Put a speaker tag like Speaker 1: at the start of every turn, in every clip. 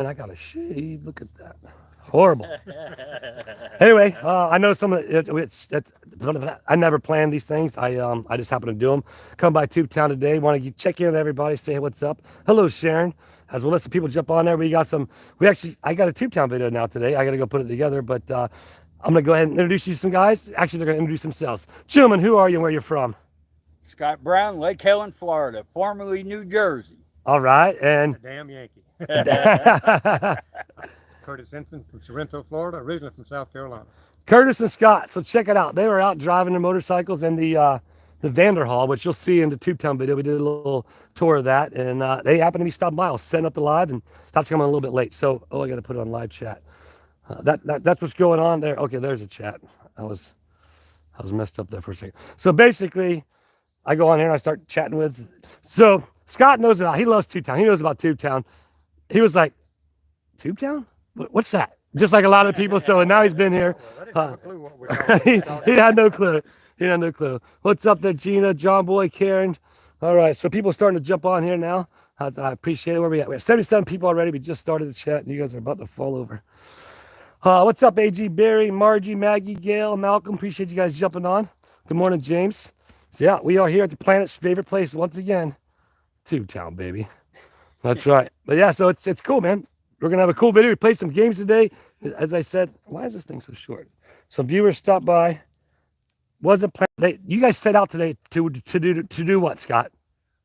Speaker 1: And I got a shave. Look at that. Horrible. Anyway, I know some of I never planned these things. I just happen to do them. Come by Tube Town today. Want to check in with everybody. Say hey, what's up. Hello, Sharon. As well, listen, people jump on there. We got some. I got a Tube Town video now today. I got to go put it together. But I'm gonna go ahead and introduce you to some guys. Actually, they're gonna introduce themselves. Gentlemen, who are you and where you're from?
Speaker 2: Scott Brown, Lake Helen, Florida, formerly New Jersey.
Speaker 1: All right, and
Speaker 3: A damn Yankee.
Speaker 1: Curtis
Speaker 3: Curtis Henson from Sorrento, Florida, originally from South Carolina.
Speaker 1: and Scott. So check it out. They were out driving their motorcycles in the Vanderhall, which you'll see in the Tube Town video. We did a little tour of that, and they happened to be stopped by. I was setting up the live, and that's coming a little bit late. So, I got to put it on live chat. That's what's going on there. Okay, there's a chat. I was messed up there for a second. So basically, I go on here and I start chatting with. So Scott knows about. He loves Tube Town. He knows about Tube Town. He was like, Tube Town? What's that? Just like a lot of people. So now he's been here. He had no clue. He had no clue. What's up there, Gina, John Boy, Karen? All right. So people are starting to jump on here now. I appreciate it. Where we at? We have 77 people already. We just started the chat, and you guys are about to fall over. What's up, AG, Barry, Margie, Maggie, Gail, Malcolm? Appreciate you guys jumping on. Good morning, James. So yeah, we are here at the planet's favorite place once again, Tube Town, baby. That's right. But yeah, so it's cool, man. We're gonna have a cool video. We played some games today. As I said, why is this thing so short? Some viewers stopped by. Wasn't planned. You guys set out today to do what, Scott?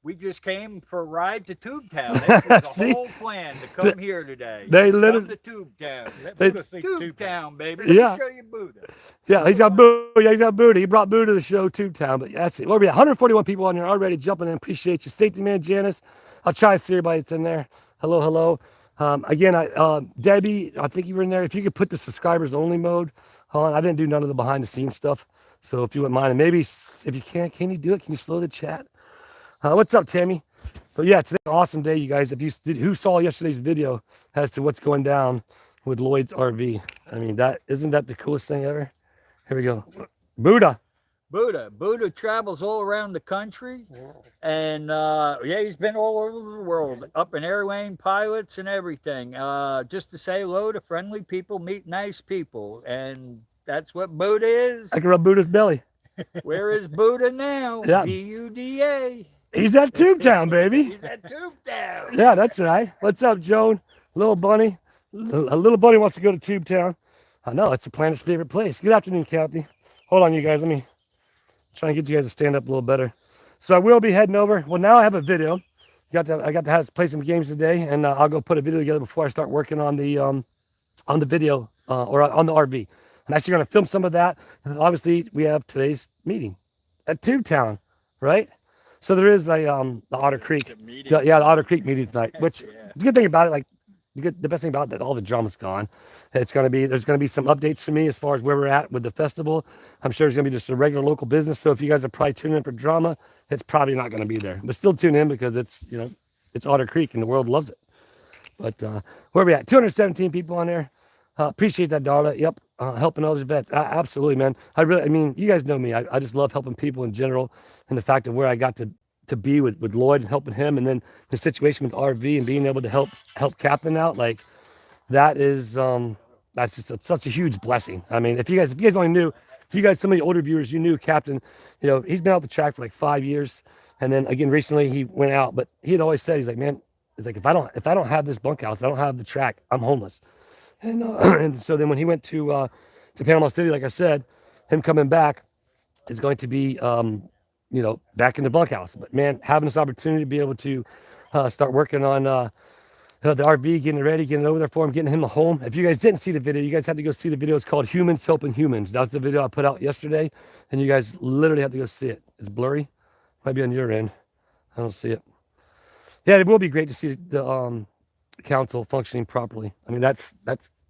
Speaker 2: We just came for a ride to Tube Town. That was the whole plan to come here today.
Speaker 1: They
Speaker 2: Just
Speaker 1: literally
Speaker 2: come to Tube Town.
Speaker 1: They,
Speaker 2: Tube Town, baby.
Speaker 1: Yeah.
Speaker 2: Let me show you Buddha.
Speaker 1: Yeah, he's got Buddha. Yeah, he's got Buddha. He brought Buddha to the show, Tube Town. But that's it. Well, we have 141 people on here already jumping in. Appreciate you. Safety man, Janice. I'll try and see everybody that's in there. Hello, hello. Again, Debbie, I think you were in there. If you could put the subscribers only mode on. I didn't do none of the behind the scenes stuff. So if you wouldn't mind, and maybe if you can you do it? Can you slow the chat? What's up, Tammy? But yeah, today's an awesome day, you guys. Who saw yesterday's video as to what's going down with Lloyd's RV? I mean, isn't that the coolest thing ever? Here we go. Buddha.
Speaker 2: Buddha travels all around the country, and he's been all over the world, up in airlane pilots and everything, just to say hello to friendly people, meet nice people, and that's what Buddha is.
Speaker 1: I can rub Buddha's belly.
Speaker 2: Where is Buddha now?
Speaker 1: Yeah.
Speaker 2: Buda.
Speaker 1: He's at Tube Town, baby.
Speaker 2: He's at Tube Town.
Speaker 1: Yeah, that's right. What's up, Joan? Little bunny. A little bunny wants to go to Tube Town. I know, it's the planet's favorite place. Good afternoon, Kathy. Hold on, you guys. Let me try and get you guys to stand up a little better. So I will be heading over. Well, now I have a video. I got to play some games today, and I'll go put a video together before I start working on the video or on the RV. I'm actually going to film some of that. And obviously, we have today's meeting at Tube Town, right? So there is the Otter Creek. The Otter Creek meeting tonight, which the good thing about it, like the best thing about it, that all the drama's gone. There's going to be some updates for me as far as where we're at with the festival. I'm sure it's going to be just a regular local business. So if you guys are probably tuning in for drama, it's probably not going to be there. But still tune in because it's Otter Creek and the world loves it. But where are we at? 217 people on there. Appreciate that, Darla. Yep. Helping others vets. Absolutely, man. You guys know me. I just love helping people in general, and the fact of where I got to be with Lloyd and helping him, and then the situation with RV and being able to help Captain out, like that is that's just such a huge blessing. I mean, if you guys only knew, some of the older viewers, you knew Captain, he's been out the track for like 5 years, and then again recently he went out, but he had always said, he's like, man, it's like if I don't have this bunkhouse, I don't have the track, I'm homeless. And and so then when he went to Panama City, like I said, him coming back is going to be back in the bunkhouse. But man, having this opportunity to be able to start working on the RV, getting it ready, getting it over there for him, getting him a home. If you guys didn't see the video, you guys had to go see the video. It's called Humans Helping Humans. That's the video I put out yesterday, and you guys literally have to go see it. It's blurry. Might be on your end. I don't see it. Yeah, it will be great to see the council functioning properly. I mean, that's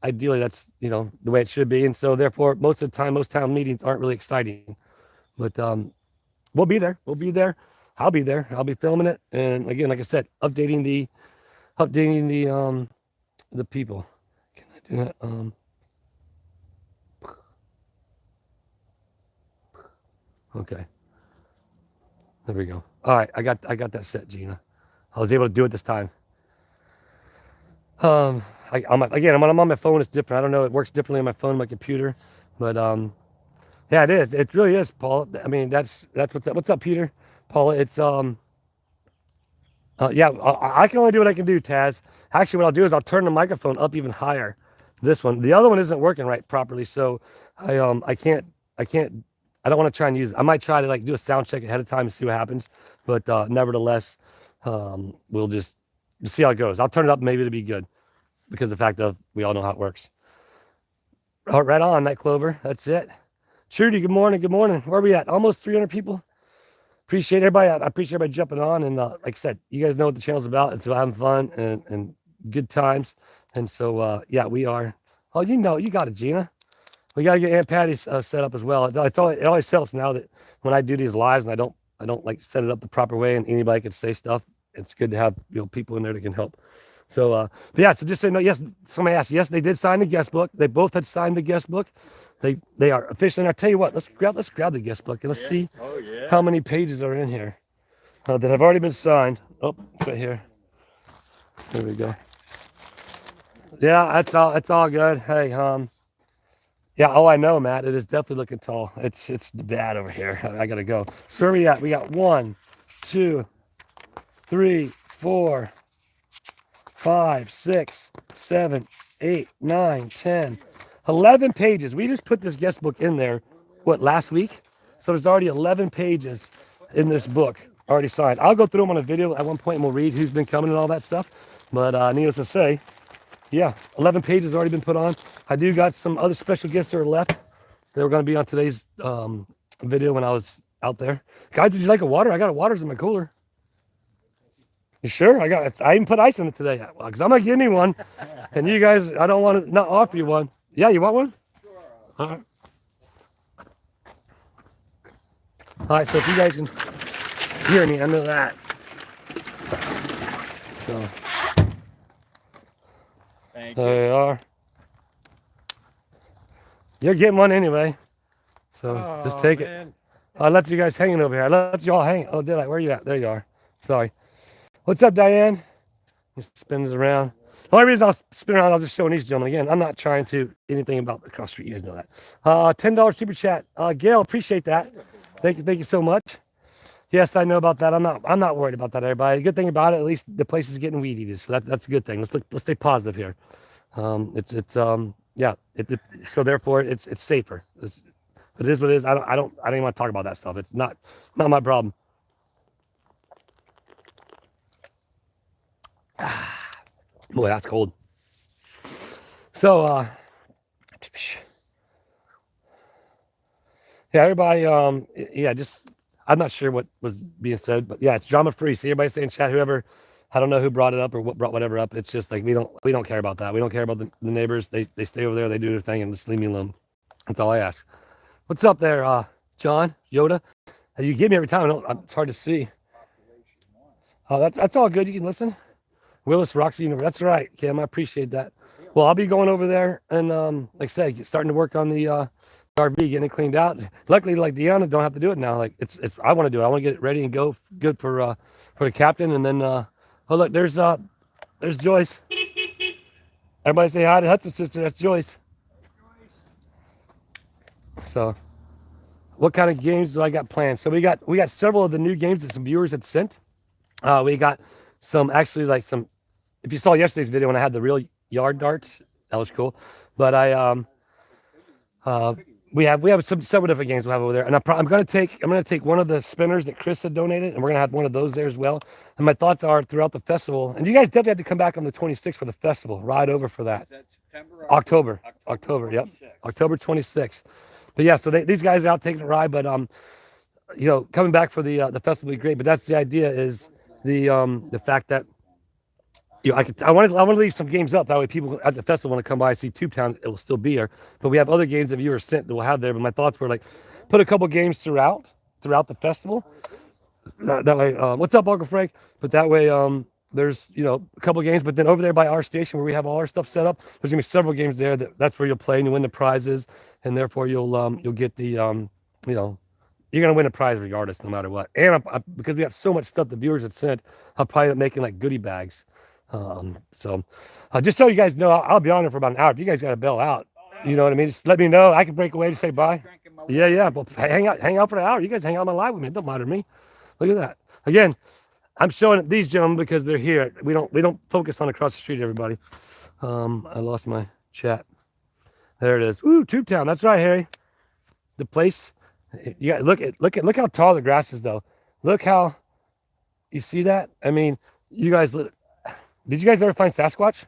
Speaker 1: ideally that's the way it should be, and so therefore most town meetings aren't really exciting, but we'll be there. I'll be there. I'll be filming it, and again, like I said, updating the people. Can I do that? Okay, there we go. All right, I got that set, Gina. I was able to do it this time. Again, when I'm on my phone, it's different. I don't know. It works differently on my phone, and my computer, but yeah, it is. It really is, Paul. I mean, that's what's up. What's up, Peter? Paula, it's yeah. I can only do what I can do, Taz. Actually, what I'll do is I'll turn the microphone up even higher. This one, the other one isn't working right properly, so I can't, I can't, I don't want to try and use it. I might try to like do a sound check ahead of time and see what happens, but nevertheless, we'll just see how it goes. I'll turn it up maybe to be good because of the fact of we all know how it works. Oh, right on, Night Clover. That's it. Trudy, good morning. Good morning. Where are we at? Almost 300 people. Appreciate everybody. I appreciate everybody jumping on. And like I said, you guys know what the channel's about. It's about having fun and good times. And so, yeah, we are. Oh, you know, you got it, Gina. We got to get Aunt Patty set up as well. It always helps now that when I do these lives and I don't like set it up the proper way and anybody can say stuff. It's good to have people in there that can help. So, but yeah, so just so you know, yes, somebody asked, yes, they did sign the guest book. They both had signed the guest book. They are officially, and I'll tell you what, let's grab the guest book and let's see how many pages are in here that have already been signed. Oh, it's right here. There we go. Yeah, that's all good. Hey, yeah, oh, I know, Matt. It is definitely looking tall. It's bad over here. I gotta go. So where are we at? We got 1, 2, 3, 4, 5, 6, 7, 8, 9, 10, 11 pages. We just put this guest book in there, what, last week? So there's already 11 pages in this book already signed. I'll go through them on a video at one point and we'll read who's been coming and all that stuff. But needless to say, yeah, 11 pages already been put on. I do got some other special guests that are left. They were going to be on today's video when I was out there. Guys, would you like a water? I got a waters in my cooler. You sure? I even put ice in it today because I'm gonna give me one, and you guys, I don't want to not offer you one. Yeah, you want one? Sure. All right. All right. So if you guys can hear me, I know that. So
Speaker 2: Thank you.
Speaker 1: there you are. You're getting one anyway. So just take it. I left you guys hanging over here. I left you all hanging. Oh, did I? Where are you at? There you are. Sorry. What's up, Diane? Just spins around. The only reason I was spinning around, I was just showing these gentlemen again. I'm not trying to anything about the cross street. You guys know that. $10 super chat. Gail, appreciate that. Thank you so much. Yes, I know about that. I'm not worried about that, everybody. The good thing about it, at least the place is getting weed eated, so that's a good thing. Let's stay positive here. So therefore it's safer. But it is what it is. I don't even want to talk about that stuff. It's not my problem. Boy, that's cold. So, yeah, everybody, yeah, just, I'm not sure what was being said, but yeah, it's drama free. See everybody saying chat, whoever, I don't know who brought it up or what brought whatever up. It's just like, we don't care about that. We don't care about the neighbors. They stay over there. They do their thing and just leave me alone. That's all I ask. What's up there, John, Yoda? You give me every time. It's hard to see. Oh, that's all good. You can listen. Willis Roxy Universe. That's right, Kim. I appreciate that. Well, I'll be going over there and, like I said, starting to work on the RV, getting it cleaned out. Luckily, like Deanna, don't have to do it now. Like it's I want to do it. I want to get it ready and go good for the captain. And then, oh look, there's Joyce. Everybody say hi to Hudson's sister. That's Joyce. So, what kind of games do I got planned? So we got several of the new games that some viewers had sent. We got some actually like some. If you saw yesterday's video when I had the real yard darts, that was cool. But we have several different games we'll have over there, and I'm gonna take one of the spinners that Chris had donated, and we're gonna have one of those there as well. And my thoughts are throughout the festival, and you guys definitely have to come back on the 26th for the festival. Ride over for that. Is that September? October. Yep, October 26th. But yeah, so these guys are out taking a ride, but coming back for the festival will be great. But that's the idea is the fact that. I want to leave some games up. That way people at the festival want to come by and see Tubetown. It will still be here. But we have other games that viewers sent that we'll have there. But my thoughts were like, put a couple games throughout the festival. That way, what's up, Uncle Frank? But that way, there's, a couple games. But then over there by our station where we have all our stuff set up, there's going to be several games there. That's where you'll play and you win the prizes. And therefore, you'll get the, you're going to win a prize regardless, no matter what. And because we got so much stuff the viewers had sent, I'll probably end up making like goodie bags. So just so you guys know, I'll be on there for about an hour. If you guys got to bail out, you know what I mean? Just let me know. I can break away to say bye. Yeah, yeah. Well, hang out for an hour. You guys hang out on my live with me. It don't matter to me. Look at that. Again, I'm showing these gentlemen because they're here. We don't focus on across the street, everybody. I lost my chat. There it is. Ooh, Tube Town. That's right, Harry. The place. Yeah, look how tall the grass is, though. Look how you see that. I mean, you guys. Did you guys ever find Sasquatch?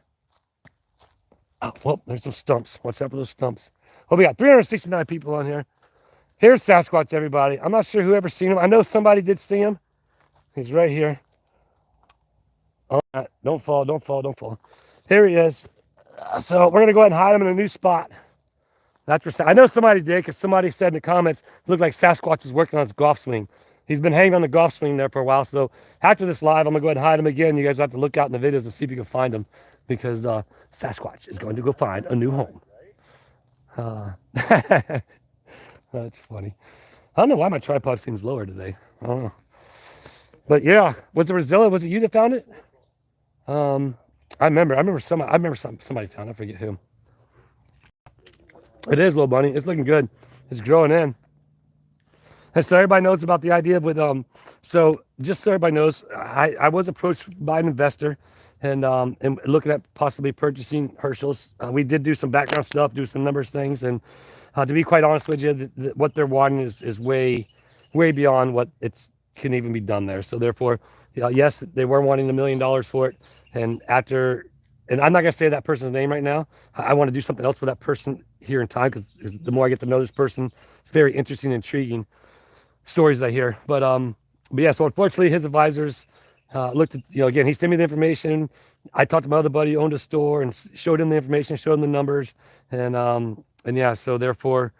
Speaker 1: Oh, well, there's some stumps. Watch out for those stumps. Well, we got 369 people on here. Here's Sasquatch, everybody. I'm not sure who ever seen him. I know somebody did see him. He's right here. All right, don't fall, don't fall, don't fall. Here he is. So we're gonna go ahead and hide him in a new spot. That's for I know somebody did, because somebody said in the comments it looked like Sasquatch was working on his golf swing. He's been hanging on the golf swing there for a while. So after this live, I'm gonna go ahead and hide him again. You guys have to look out in the videos and see if you can find him, because Sasquatch is going to go find a new home. That's funny. I don't know why my tripod seems lower today. I don't know. But yeah, was it Rosilla? Was it you that found it? I remember somebody found it. I forget who. It is, little bunny. It's looking good. It's growing in. And so everybody knows about the idea with so just so everybody knows, I was approached by an investor and looking at possibly purchasing Herschel's. We did do some background stuff, do some numbers things, and to be quite honest with you, what they're wanting is way beyond what can even be done there. So therefore, yes, they were wanting $1 million for it, and I'm not gonna say that person's name right now. I want to do something else with that person here in time, because the more I get to know this person, it's very interesting, intriguing stories I hear. But yeah, so unfortunately his advisors looked at, again, he sent me the information. I talked to my other buddy who owned a store and showed him the information, showed him the numbers, and yeah, so therefore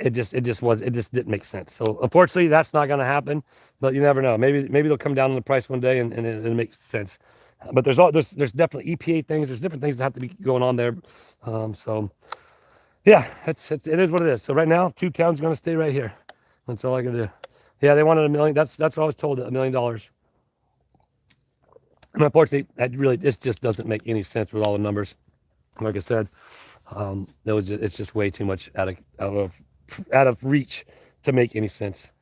Speaker 1: it just didn't make sense. So unfortunately that's not going to happen, but you never know. Maybe they'll come down on the price one day and it makes sense. But there's definitely EPA things. There's different things that have to be going on there. So yeah, it is what it is. So right now, Tube Town's going to stay right here. That's all I can do. Yeah, they wanted $1 million. That's what I was told, $1 million. And unfortunately, this just doesn't make any sense with all the numbers. Like I said, it's just way too much out of reach to make any sense.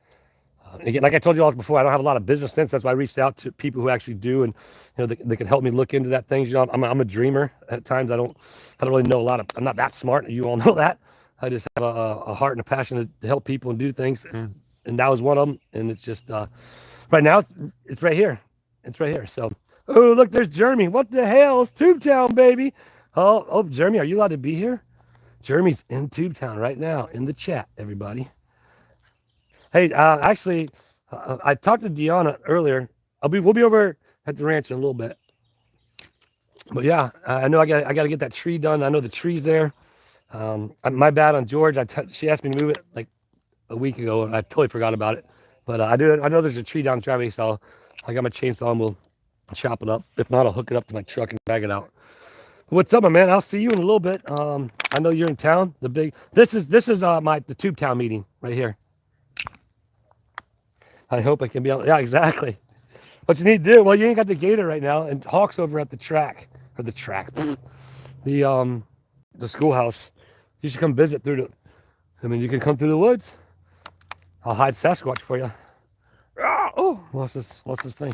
Speaker 1: Again, like I told you all before, I don't have a lot of business sense. That's why I reached out to people who actually do, and they can help me look into that things. I'm a dreamer at times. I don't really know a lot of. I'm not that smart. You all know that. I just have a heart and a passion to help people and do things, and that was one of them. And it's just right now it's right here. It's right here. So oh, look, there's Jeremy. What the hell? It's Tube Town, baby. Oh, Jeremy, are you allowed to be here? Jeremy's in Tube Town right now in the chat, everybody. Hey, actually, I talked to Deanna earlier. We'll be over at the ranch in a little bit. But yeah, I know I got to get that tree done. I know the tree's there. My bad on George. She asked me to move it like a week ago, and I totally forgot about it. But I know there's a tree down the driveway, so I got my chainsaw and we'll chop it up. If not, I'll hook it up to my truck and bag it out. What's up, my man? I'll see you in a little bit. I know you're in town. This is the Tube Town meeting right here. I hope I can be on. Yeah, exactly. What you need to do, well, you ain't got the gator right now, and Hawk's over at the schoolhouse. You should come visit you can come through the woods. I'll hide Sasquatch for you. Oh, lost this thing.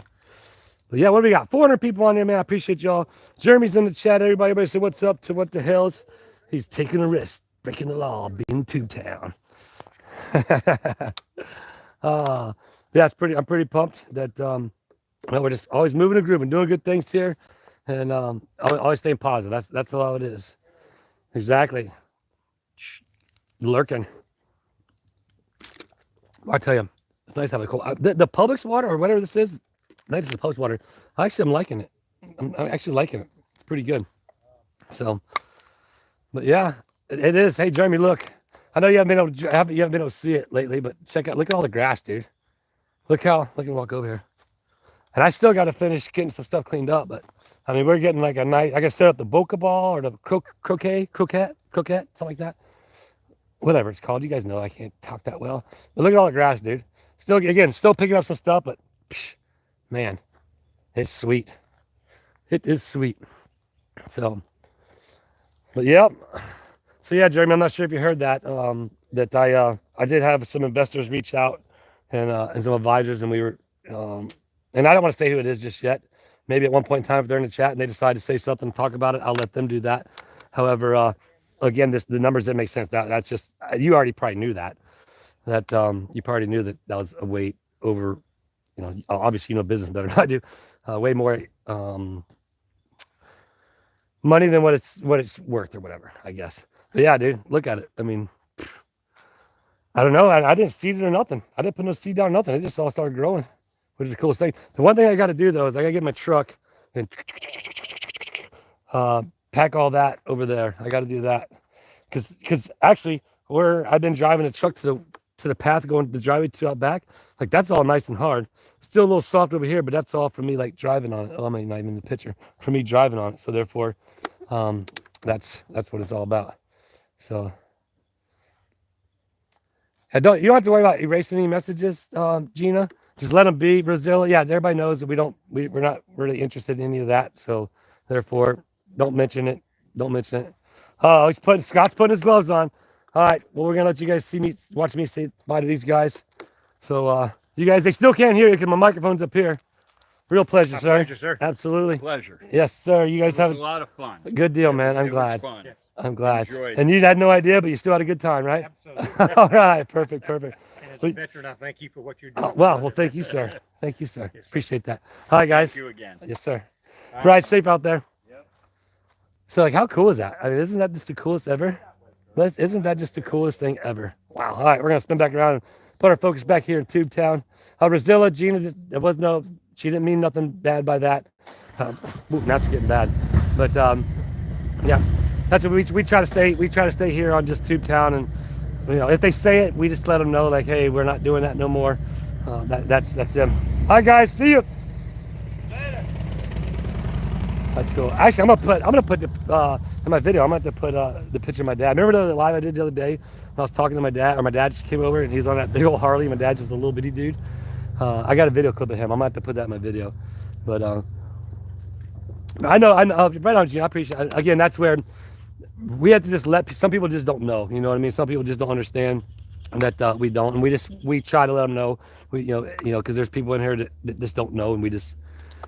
Speaker 1: But yeah, what do we got? 400 people on here, man. I appreciate y'all. Jeremy's in the chat. Everybody say what's up to what the hell's. He's taking a risk, breaking the law, being Tube Town. Yeah, I'm pretty pumped that we're just always moving and grooving, doing good things here, and always staying positive. That's all it is. Exactly. Lurking. I tell you, it's nice to have a cold. The Publix water or whatever this is. Nice, the Publix water. I'm liking it. I'm actually liking it. It's pretty good. So, but yeah, it is. Hey, Jeremy, look. I know you haven't been able to see it lately, but check out. Look at all the grass, dude. Look at walk over here. And I still got to finish getting some stuff cleaned up, but I mean, we're getting like a nice. I got to set up the bokeh ball or the croquette, something like that. Whatever it's called. You guys know I can't talk that well. But look at all the grass, dude. Still picking up some stuff, but man, it's sweet. It is sweet. So, but yep. So yeah, Jeremy, I'm not sure if you heard that. That I did have some investors reach out and some advisors, and we were and I don't want to say who it is just yet. Maybe at one point in time, if they're in the chat and they decide to say something, talk about it, I'll let them do that. However, again, the numbers didn't make sense. That's just you already probably knew that. You probably knew that was a way over. You know, obviously you know business better than I do. Way more money than what it's worth or whatever, I guess. But yeah, dude, look at it. I mean, I don't know. I didn't seed it or nothing. I didn't put no seed down or nothing. It just all started growing, which is the coolest thing. The one thing I got to do though is I got to get my truck and pack all that over there. I got to do that because actually where I've been driving the truck to the path going to the driveway to out back, like that's all nice and hard. Still a little soft over here, but that's all for me like driving on it. Oh, I mean, not even in the picture for me driving on it. So therefore, that's what it's all about. So. You don't have to worry about erasing any messages, Gina. Just let them be. Brazil, yeah, everybody knows that we're not really interested in any of that. So therefore, don't mention it. Don't mention it. Oh, Scott's putting his gloves on. All right, well, we're gonna let you guys watch me say bye to these guys. So you guys, they still can't hear you because my microphone's up here. Real pleasure, sir.
Speaker 3: Pleasure, sir.
Speaker 1: Absolutely.
Speaker 2: Pleasure.
Speaker 1: Yes, sir. You guys
Speaker 2: It was
Speaker 1: have
Speaker 2: a lot of fun.
Speaker 1: a good deal, man. I'm
Speaker 2: It
Speaker 1: glad.
Speaker 2: was fun.
Speaker 1: I'm glad.
Speaker 2: Enjoyed
Speaker 1: And you had no idea, but you still had a good time, right?
Speaker 3: Absolutely.
Speaker 1: All right, perfect.
Speaker 3: And as a veteran, I thank you for what you're doing.
Speaker 1: Well, thank you, sir. Thank you, sir. Appreciate that. All right, guys.
Speaker 2: Thank you again.
Speaker 1: Yes, sir. Ride safe out there.
Speaker 2: Yep.
Speaker 1: So, like, how cool is that? I mean, isn't that just the coolest ever? Isn't that just the coolest thing ever? Wow. All right, we're gonna spin back around and put our focus back here in Tube Town. Rosilla, Gina, she didn't mean nothing bad by that. Now it's getting bad, but yeah, that's what we try to stay. We try to stay here on just Tube Town, and you know, if they say it, we just let them know, like, hey, we're not doing that no more. That's them. All right, guys, see you.
Speaker 2: Later.
Speaker 1: That's cool. Actually, I'm gonna put the in my video. I'm gonna have to put the picture of my dad. Remember the live I did the other day when I was talking to my dad, or my dad just came over and he's on that big old Harley. My dad's just a little bitty dude. I got a video clip of him. I'm gonna have to put that in my video. But I know, right on, Gene. I appreciate it. Again, that's where we have to just some people just don't know. You know what I mean? Some people just don't understand that we don't, and we try to let them know. We because there's people in here that just don't know, and we just,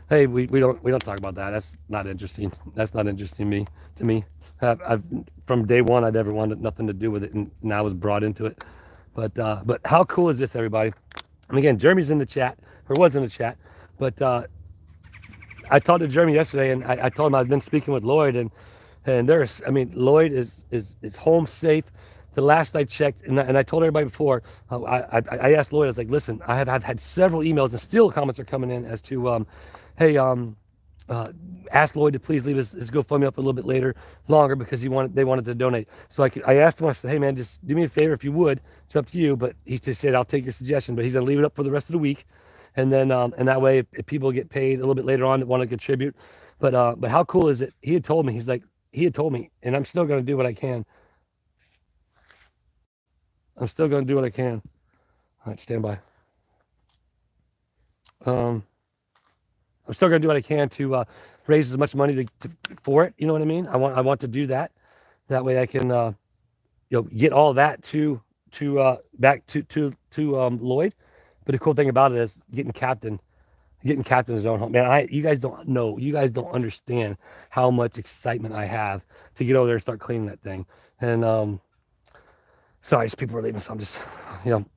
Speaker 1: hey, we don't talk about that. That's not interesting. That's not interesting to me. I've from day one I never wanted nothing to do with it, and now I was brought into it. But how cool is this, everybody? And again, Jeremy's in the chat, or was in the chat, but I talked to Jeremy yesterday, and I told him I've been speaking with Lloyd, and Lloyd is home safe. The last I checked, and I told everybody before, I asked Lloyd, I was like, listen, I've had several emails, and still comments are coming in as to, hey, ask Lloyd to please leave his GoFundMe up a little bit longer because they wanted to donate. So I asked him, I said, hey man, just do me a favor if you would. It's up to you, but he just said, I'll take your suggestion, but he's gonna leave it up for the rest of the week. And then, and that way, if people get paid a little bit later on that want to contribute, but how cool is it? He had told me, and I'm still going to do what I can. I'm still going to do what I can. All right, stand by. I'm still going to do what I can to raise as much money for it. You know what I mean? I want to do that. That way I can, get all that back to Lloyd. But the cool thing about it is getting captain in his own home. Man, you guys don't understand how much excitement I have to get over there and start cleaning that thing. And sorry, just people are leaving, so I'm just,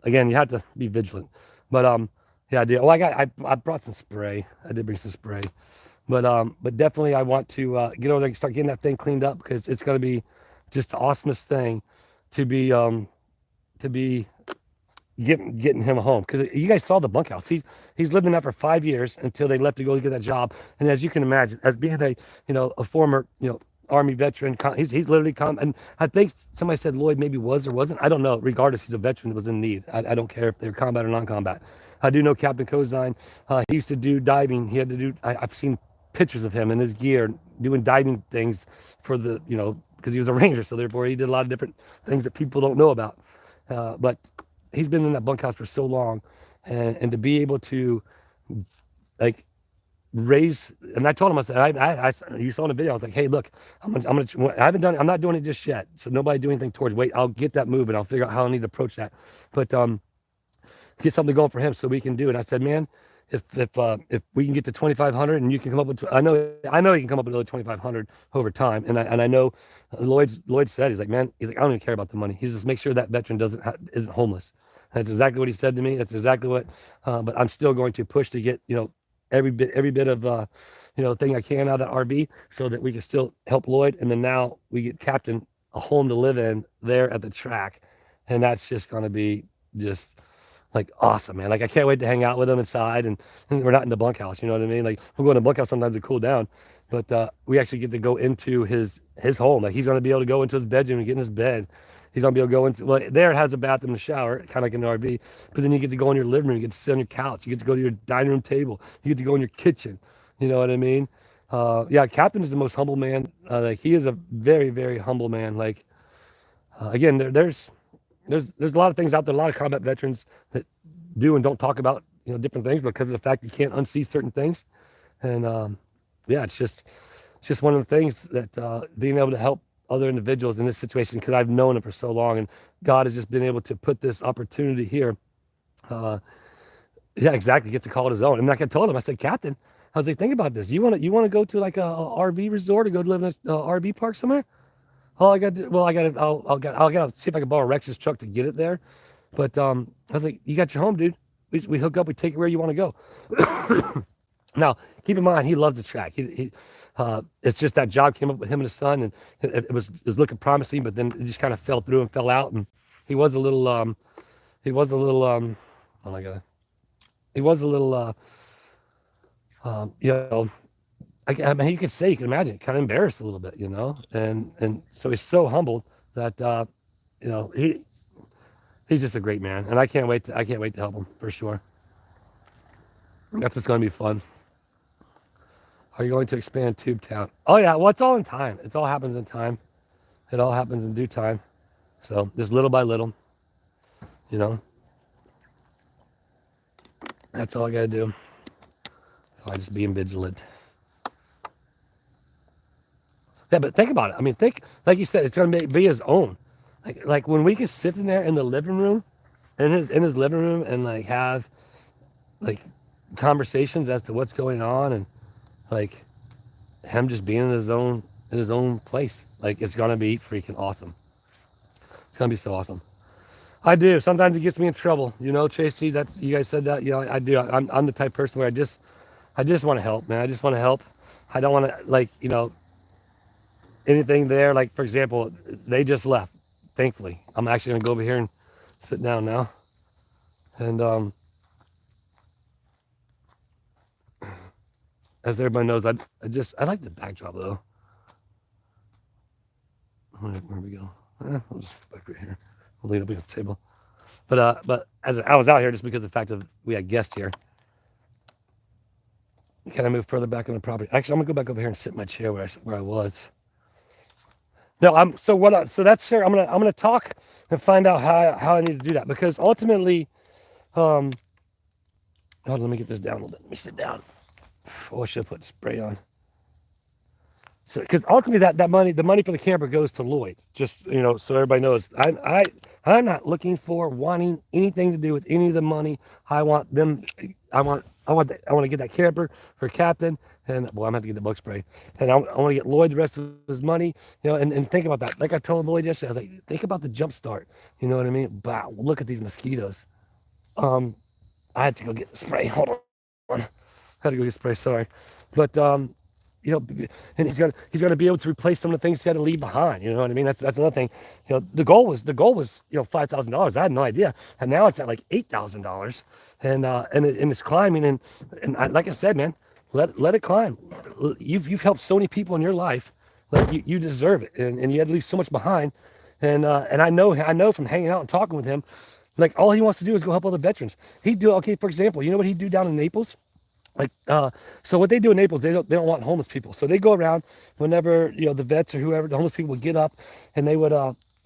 Speaker 1: again, you have to be vigilant. But yeah, I do. Oh, I brought some spray. I did bring some spray. But definitely I want to get over there and start getting that thing cleaned up, because it's gonna be just the awesomest thing to be getting him a home, because you guys saw the bunkhouse. He's lived in that for 5 years until they left to go get that job. And as you can imagine, as being a former Army veteran, he's literally come. And I think somebody said Lloyd maybe was or wasn't. I don't know. Regardless, he's a veteran that was in need. I don't care if they're combat or non-combat. I do know Captain Cozine. He used to do diving. He had to do. I've seen pictures of him in his gear doing diving things for the because he was a ranger, so therefore he did a lot of different things that people don't know about. But he's been in that bunkhouse for so long, and to be able to raise, and I told him, I said, you saw in the video, I was like, hey, look, I'm not doing it just yet. So nobody do anything towards, wait, I'll get that moving. I'll figure out how I need to approach that. But get something going for him so we can do it. I said, man, if we can get to 2,500 and you can come up with, I know you can come up with another 2,500 over time. And I know Lloyd said, he's like, man, he's like, I don't even care about the money. He's just make sure that veteran isn't homeless. That's exactly what he said to me. That's exactly what, but I'm still going to push to get, every bit of, thing I can out of that RV so that we can still help Lloyd. And then now we get Captain a home to live in there at the track. And that's just going to be just like awesome, man. Like I can't wait to hang out with him inside, and we're not in the bunkhouse, you know what I mean? Like we'll go in the bunkhouse sometimes to cool down, but we actually get to go into his home. Like he's going to be able to go into his bedroom and get in his bed. He's going to be able to go into, well, there it has a bathroom and a shower, kind of like an RV, but then you get to go in your living room, you get to sit on your couch, you get to go to your dining room table, you get to go in your kitchen, you know what I mean? Yeah, Captain is the most humble man. Like he is a very, very humble man. Like again, there's a lot of things out there, a lot of combat veterans that do and don't talk about, different things because of the fact you can't unsee certain things. And yeah, it's just one of the things that being able to help other individuals in this situation, because I've known it for so long, and God has just been able to put this opportunity here. Yeah, exactly. Gets to call it his own. And like I told him, I said, Captain, I was like, think about this. You want to go to like a RV resort or go live in a RV park somewhere? All I got to, well, I'll got to see if I can borrow Rex's truck to get it there. But I was like, you got your home, dude. We hook up, we take you where you want to go. Now, keep in mind, he loves the track. It's just that job came up with him and his son, and it was looking promising, but then it just kind of fell through and fell out. And he was a little, oh my God. He was a little, I mean, you can imagine, kind of embarrassed a little bit, and so he's so humbled that, he's just a great man, and I can't wait to help him for sure. That's what's going to be fun. Are you going to expand Tubetown? Oh yeah, well, it's all in time. It all happens in time. It all happens in due time. So just little by little, that's all I got to do. I just being vigilant. Yeah, but think about it. I mean, like you said, it's going to be his own. Like when we could sit in there in the living room, in his living room, and like have like conversations as to what's going on, and like him just being in his own place. Like it's going to be freaking awesome. It's going to be so awesome. I do. Sometimes it gets me in trouble. Tracy, you guys said that. I do. I'm the type of person where I just want to help, man. I just want to help. I don't want to anything there. Like, for example, they just left, thankfully. I'm actually going to go over here and sit down now. And as everybody knows, I like the backdrop, though. Where we go? I'll just back right here. We'll lean up against the table. But as I was out here, just because of the fact that we had guests here, can I move further back on the property? Actually, I'm going to go back over here and sit in my chair where I was. No, so that's sure. I'm gonna talk and find out how I need to do that, because ultimately, let me get this down a little bit. Let me sit down. Oh, I should have put spray on. So, because ultimately the money for the camper goes to Lloyd. Just so everybody knows, I'm not looking for wanting anything to do with any of the money. I want to get that camper for Captain. And I'm gonna have to get the bug spray, and I want to get Lloyd the rest of his money, and think about that. Like I told Lloyd yesterday, I was like, think about the jump start. You know what I mean? Wow, look at these mosquitoes. I had to go get the spray. Hold on, I had to go get spray. Sorry, but and he's gonna be able to replace some of the things he had to leave behind. You know what I mean? That's another thing. The goal was $5,000. I had no idea, and now it's at like $8,000, and it's climbing. And like I said, man. Let it climb. You've helped so many people in your life. Like you deserve it, and you had to leave so much behind. And I know from hanging out and talking with him, like all he wants to do is go help other veterans. For example, you know what he'd do down in Naples? So what they do in Naples, they don't want homeless people. So they go around whenever the vets or whoever, the homeless people would get up, and they would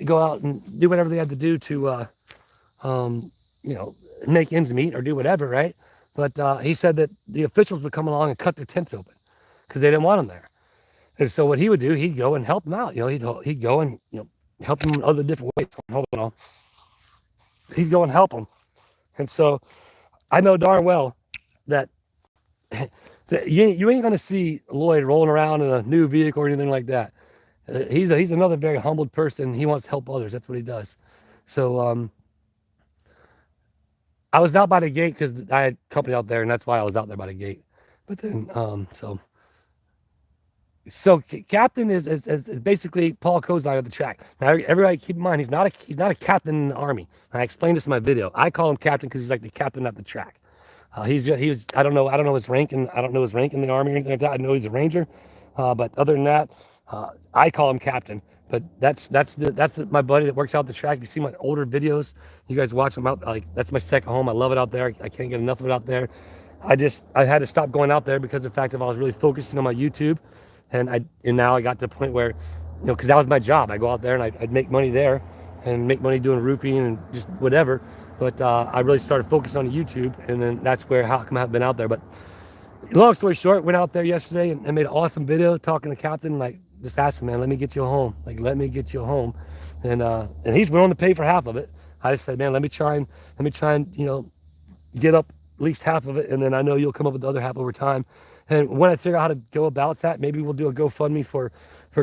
Speaker 1: go out and do whatever they had to do to make ends meet or do whatever, right? But he said that the officials would come along and cut their tents open because they didn't want him there. And so what he would do, he'd go and help them out. He'd go and help them in other different ways. Hold on, he'd go and help them. And so I know darn well that, that you ain't gonna see Lloyd rolling around in a new vehicle or anything like that. He's another very humbled person. He wants to help others. That's what he does. So I was out by the gate because I had company out there, and that's why I was out there by the gate. But then so captain is basically Paul Kozine of the track. Now everybody keep in mind he's not a captain in the Army. And I explained this in my video. I call him captain because he's like the captain at the track. He's I don't know his rank in the Army or anything like that. I know he's a Ranger, but other than that, I call him captain. But that's my buddy that works out the track. You see my older videos, you guys watch them out. Like that's my second home. I love it out there. I can't get enough of it out there. I had to stop going out there because of the fact that I was really focusing on my YouTube. And now I got to the point where, because that was my job. I go out there and I'd make money there and make money doing roofing and just whatever. But I really started focusing on YouTube, and then that's how come I've been out there. But long story short, went out there yesterday and made an awesome video talking to Captain, like just asked him, man, let me get you home. Like, let me get you home. And he's willing to pay for half of it. I just said, man, let me try and get up at least half of it, and then I know you'll come up with the other half over time. And when I figure out how to go about that, maybe we'll do a GoFundMe for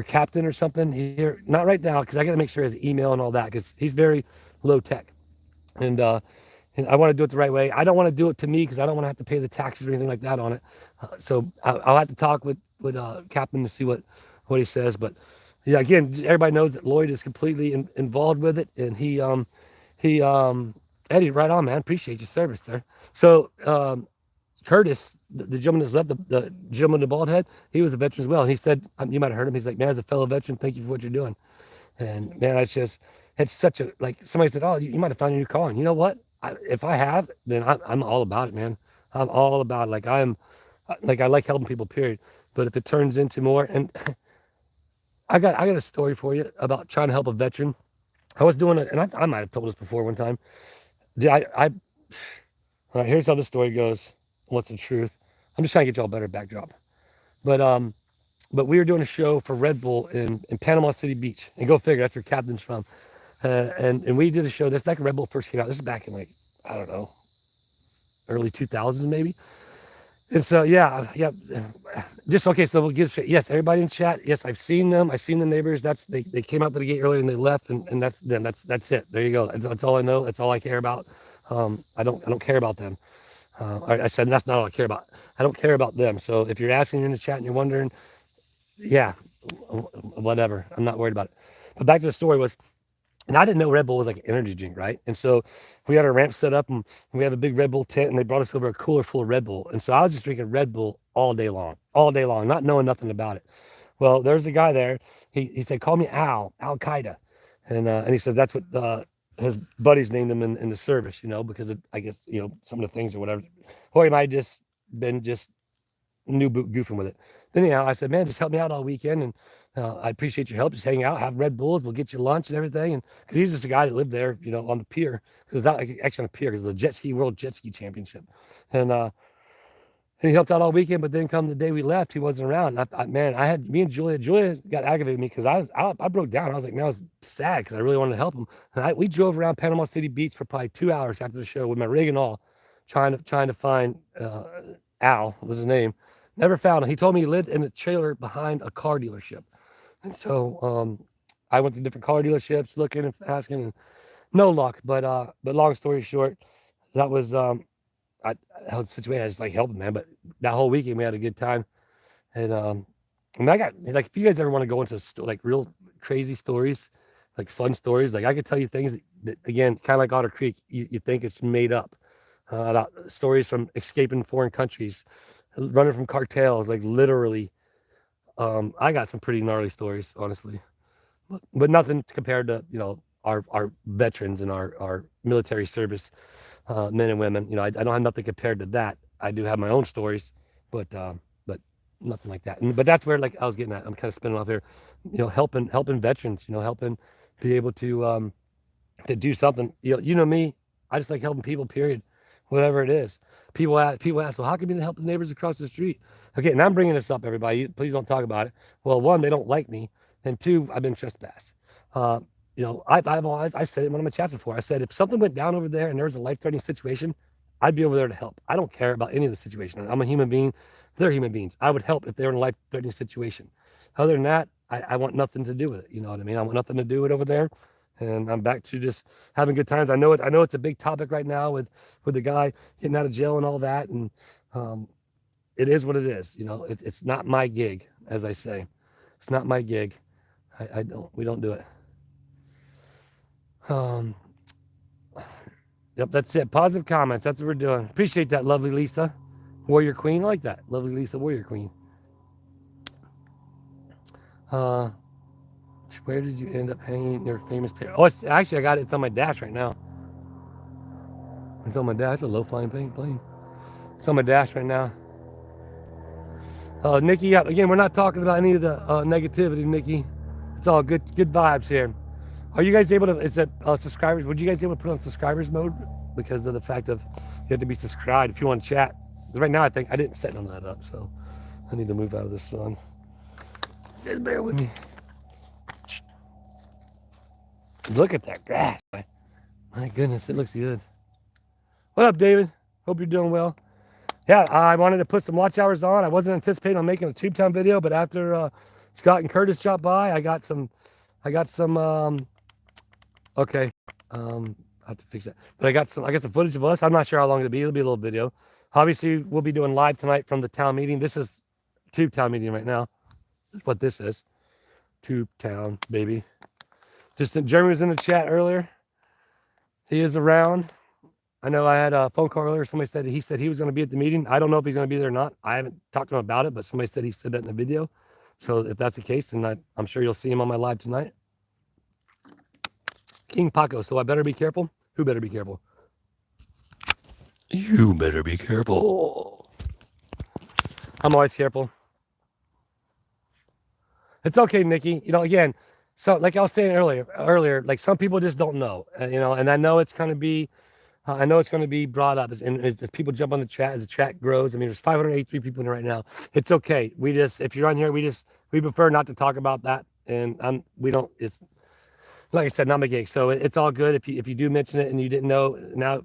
Speaker 1: Captain or something here. Not right now, because I got to make sure his email and all that, because he's very low tech. And I want to do it the right way. I don't want to do it to me because I don't want to have to pay the taxes or anything like that on it. So I'll have to talk with Captain to see what he says. But yeah, again, everybody knows that Lloyd is completely involved with it, and he Eddie, right on, man. Appreciate your service, sir. So Curtis, the gentleman that's left, the gentleman with the bald head, he was a veteran as well. And he said, you might have heard him. He's like, man, as a fellow veteran, thank you for what you're doing. And man, it's such a, like somebody said, oh, you might have found a new calling. You know what? If I have, then I'm all about it, man. I'm all about it. I like helping people, period. But if it turns into more, and I got a story for you about trying to help a veteran. I was doing it, and I might have told this before one time. All right, here's how the story goes. What's the truth? I'm just trying to get y'all a better backdrop. But we were doing a show for Red Bull in Panama City Beach, and go figure, that's where Captain's from. And we did a show. This back when Red Bull first came out. This is back in I don't know, early 2000s maybe. And so yeah. Just okay. So we'll give yes, everybody in chat. Yes, I've seen them. I've seen the neighbors. They came out to the gate earlier and they left, and that's them. That's it. There you go. That's all I know. That's all I care about. I don't care about them. I said that's not all I care about. I don't care about them. So if you're asking in the chat and you're wondering, yeah, whatever. I'm not worried about it. But back to the story was, and I didn't know Red Bull was like an energy drink, right? And so we had our ramp set up, and we had a big Red Bull tent, and they brought us over a cooler full of Red Bull. And so I was just drinking Red Bull all day long, not knowing nothing about it. Well, there's a guy there. He said, call me Al Qaeda. And he said that's what his buddies named him in the service, because I guess, some of the things or whatever. Or he might have just been new goofing with it. Then anyhow, I said, man, just help me out all weekend, and I appreciate your help. Just hang out, have Red Bulls. We'll get you lunch and everything. And because he's just a guy that lived there, on the pier. Because it's not actually on a pier, because it's the World Jet Ski Championship. And he helped out all weekend. But then come the day we left, he wasn't around. And me and Julia got aggravated with me because I broke down. I was like, man, I was sad because I really wanted to help him. And we drove around Panama City Beach for probably 2 hours after the show with my rig and all, trying to find Al was his name. Never found him. He told me he lived in a trailer behind a car dealership. And so I went to different car dealerships looking and asking, and no luck. But long story short, that was that was the situation. I just like helping, man. But that whole weekend we had a good time. And I got if you guys ever want to go into real crazy stories, like fun stories, I could tell you things that again, kind of like Otter Creek, you think it's made up. About stories from escaping foreign countries, running from cartels, literally. I got some pretty gnarly stories, honestly, but nothing compared to our veterans and our military service men and women. I don't have nothing compared to that. I do have my own stories, but nothing like that. But that's where I was getting at. I'm kind of spinning off here, helping veterans, helping be able to do something. You know me. I just like helping people. Period. whatever it is. People ask, well, how can we help the neighbors across the street? Okay, and I'm bringing this up, everybody. Please don't talk about it. Well, one, they don't like me, and two, I've been trespassed. Uh, I said it in one of my chats before. I said if something went down over there and there was a life-threatening situation, I'd be over there to help. I don't care about any of the situation. I'm a human being. They're human beings. I would help if they were in a life-threatening situation. Other than that, I want nothing to do with it. You know what I mean? I want nothing to do with it over there. And I'm back to just having good times. I know it's a big topic right now with the guy getting out of jail and all that. And it is what it is. You know, it's not my gig, as I say. It's not my gig. We don't do it. Yep, that's it. Positive comments. That's what we're doing. Appreciate that, lovely Lisa. Warrior Queen. I like that. Lovely Lisa, Warrior Queen. Where did you end up hanging your famous pair? Oh, actually, I got it. It's on my dash right now. It's on my dash. A low-flying plane. It's on my dash right now. Nikki, yeah, again, we're not talking about any of the negativity, Nikki. It's all good vibes here. Are you guys able to, is it subscribers? Would you guys be able to put on subscribers mode? Because of the fact of you have to be subscribed if you want to chat. Right now, I think I didn't set none of that up, so I need to move out of the sun. Just bear with me. Look at that grass. My goodness, it looks good. What up, David? Hope you're doing well. Yeah, I wanted to put some watch hours on. I wasn't anticipating on making a Tubetown video, but after Scott and Curtis dropped by, I got some, okay. I have to fix that. But I got some footage of us. I'm not sure how long it'll be. It'll be a little video. Obviously, we'll be doing live tonight from the town meeting. This is Tubetown meeting right now. That's what this is. Tubetown, baby. Jeremy was in the chat earlier. He is around. I know I had a phone call earlier. Somebody said he was going to be at the meeting. I don't know if he's going to be there or not. I haven't talked to him about it, but somebody said he said that in the video. So if that's the case, then I'm sure you'll see him on my live tonight. King Paco. So I better be careful. Who better be careful? You better be careful. I'm always careful. It's okay, Nikki. You know, again, so like I was saying earlier, like some people just don't know, you know, and I know it's going to be, brought up, and as people jump on the chat, as the chat grows. I mean, there's 583 people in it right now. It's okay. If you're on here, we prefer not to talk about that, and it's like I said, not my gig. So it's all good if you do mention it and you didn't know.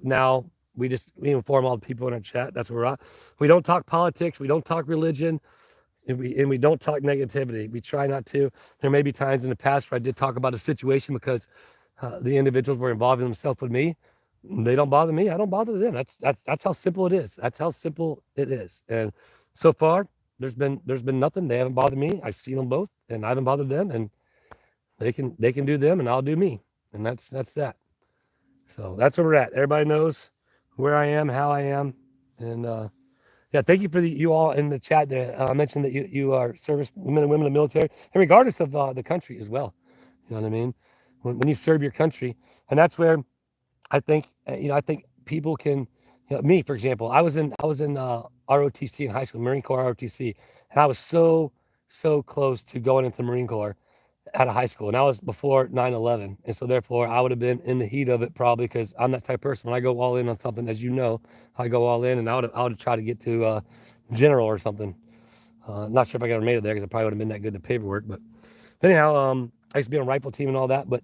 Speaker 1: Now we inform all the people in our chat. That's where we're at. We don't talk politics. We don't talk religion. And we don't talk negativity. We try not to. There may be times in the past where I did talk about a situation because the individuals were involving themselves with me. They don't bother me. I don't bother them. That's how simple it is. That's how simple it is. And so far, there's been nothing. They haven't bothered me. I've seen them both, and I haven't bothered them. And they can do them, and I'll do me. And that's that. So that's where we're at. Everybody knows where I am, how I am, and yeah, thank you for you all in the chat that mentioned that you are service men and women in the military, and regardless of the country as well. You know what I mean? When you serve your country, and that's where I think I think people can. Me, for example, I was in ROTC in high school, Marine Corps ROTC, and I was so close to going into Marine Corps out of high school, and that was before 9/11, and so therefore I would have been in the heat of it probably, because I'm that type of person. When I go all in on something, as you know, I go all in, and I would have tried to get to general or something. Not sure if I could have made it there, because I probably would have been that good at paperwork. But anyhow, I used to be on a rifle team and all that. But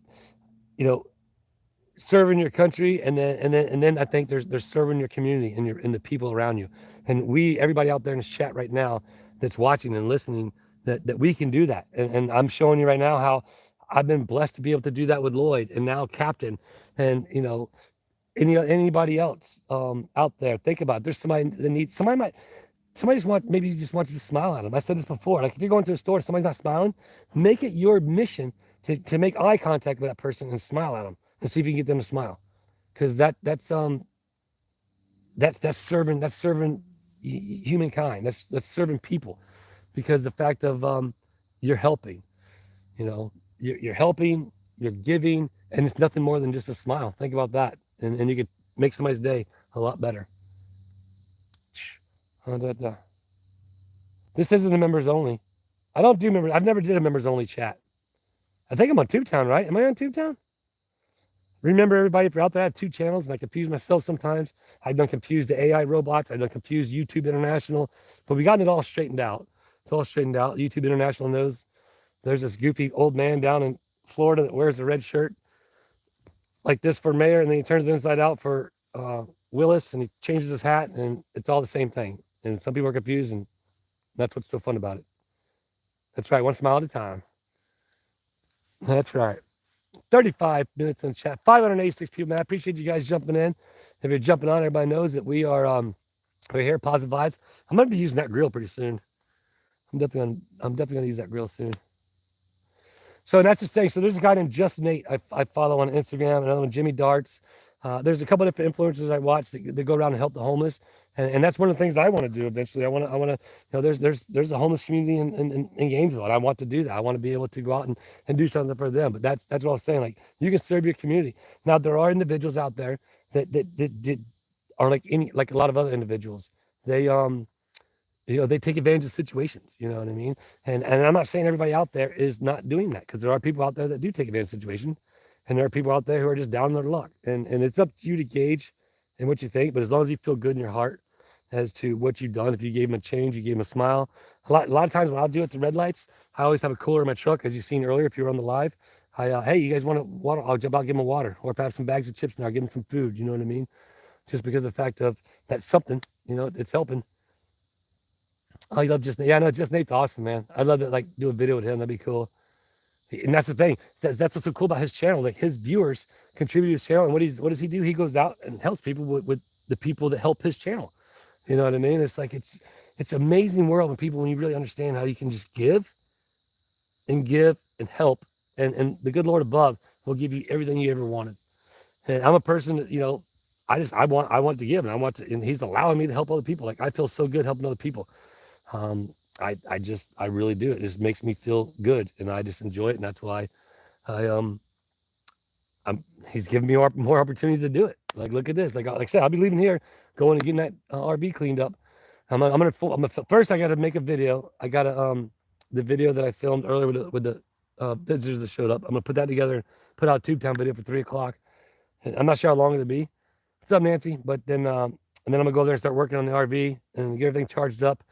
Speaker 1: serving your country, and then I think there's serving your community and the people around you, and everybody out there in the chat right now that's watching and listening, that we can do that. And I'm showing you right now how I've been blessed to be able to do that with Lloyd, and now Captain, and anybody else out there. Think about it. There's somebody that needs, somebody just wants you to smile at them. I said this before, like if you're going to a store and somebody's not smiling, make it your mission to make eye contact with that person and smile at them and see if you can get them to smile. Because that's serving humankind. That's serving people. Because the fact of you're helping, you're helping, you're giving, and it's nothing more than just a smile. Think about that, and you could make somebody's day a lot better. This isn't a members only. I don't do members. I've never did a members only chat. I think I'm on Tubetown, right? Am I on Tubetown? Remember, everybody, if you're out there, I have 2 channels, and I confuse myself sometimes. I don't confuse the AI robots. I don't confuse YouTube International, but we got it all straightened out. It's all straightened out. YouTube International knows there's this goofy old man down in Florida that wears a red shirt like this for mayor, and then he turns it inside out for Willis, and he changes his hat, and it's all the same thing. And some people are confused, and that's what's so fun about it. That's right, one smile at a time. That's right. 35 minutes in chat, 586 people, man. I appreciate you guys jumping in. If you're jumping on, everybody knows that we're here, positive vibes. I'm gonna be using that grill pretty soon. I'm definitely gonna use that grill soon. So that's the thing. So there's a guy named Just Nate I follow on Instagram, another one, Jimmy Darts. There's a couple different influencers I watch that go around and help the homeless, and that's one of the things I want to do eventually. I want to, there's a homeless community in Gainesville, and I want to do that. I want to be able to go out and do something for them. But that's what I was saying. Like, you can serve your community. Now there are individuals out there that are like a lot of other individuals. They they take advantage of situations, you know what I mean? And I'm not saying everybody out there is not doing that, because there are people out there that do take advantage of situations, and there are people out there who are just down on their luck. And it's up to you to gauge and what you think, but as long as you feel good in your heart as to what you've done, if you gave them a change, you gave them a smile. A lot of times when I'll do it at the red lights, I always have a cooler in my truck, as you've seen earlier if you were on the live. Hey, you guys want water? I'll jump out, give them water. Or if I have some bags of chips now, I'll give them some food, you know what I mean? Just because of the fact of that's something, it's helping. I love Just Nate. Yeah, no, Just Nate's awesome, man. I'd love to do a video with him. That'd be cool. And that's the thing. That's what's so cool about his channel. Like, his viewers contribute to his channel, and what does he do? He goes out and helps people with the people that help his channel. You know what I mean? It's like it's an amazing world when you really understand how you can just give and help, and the good Lord above will give you everything you ever wanted. And I'm a person that I want to give, and he's allowing me to help other people. Like, I feel so good helping other people. I really do. It just makes me feel good, and I just enjoy it, and that's why he's giving me more opportunities to do it. Like, look at this. Like I said, I'll be leaving here, going and getting that RV cleaned up. First I got to make a video. I got to the video that I filmed earlier with the visitors that showed up. I'm gonna put that together, put out a Tubetown video for 3 o'clock. And I'm not sure how long it'll be. What's up, Nancy? But then I'm gonna go there and start working on the RV and get everything charged up.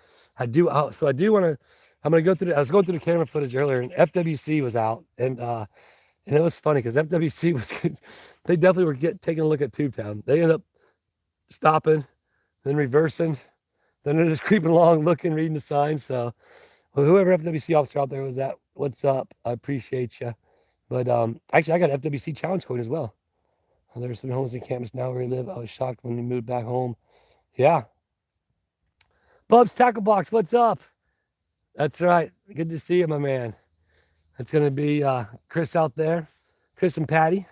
Speaker 1: I do want to. I'm gonna go through. I was going through the camera footage earlier, and FWC was out, and it was funny because FWC was. They definitely were taking a look at Tubetown. They ended up stopping, then reversing, then they're just creeping along, looking, reading the signs. So, well, whoever FWC officer out there was that, what's up? I appreciate you. But actually, I got an FWC challenge code as well. There's some homeless encampments now where we live. I was shocked when we moved back home. Yeah. Bub's Tackle Box, what's up? That's right. Good to see you, my man. It's going to be Chris out there, Chris and Patty.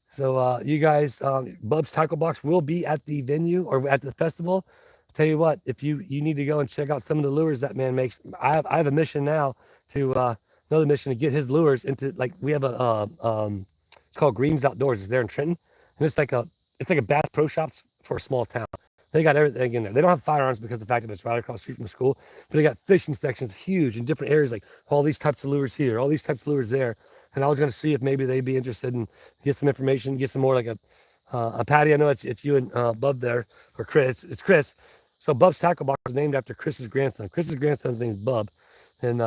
Speaker 1: So you guys, Bub's Tackle Box will be at the venue or at the festival. Tell you what, if you need to go and check out some of the lures that man makes, I have a mission now to another mission to get his lures into, like, we have a it's called Green's Outdoors. It's there in Trenton, and it's like a Bass Pro Shops for a small town. They got everything in there. They don't have firearms because of the fact that it's right across the street from the school, but they got fishing sections huge in different areas, like all these types of lures here, all these types of lures there. And I was going to see if maybe they'd be interested in get some information, get some more, like a Patty. I know it's you and Bub there, or Chris. It's Chris. So Bub's Tackle Box is named after Chris's grandson. Chris's grandson's name is Bub, and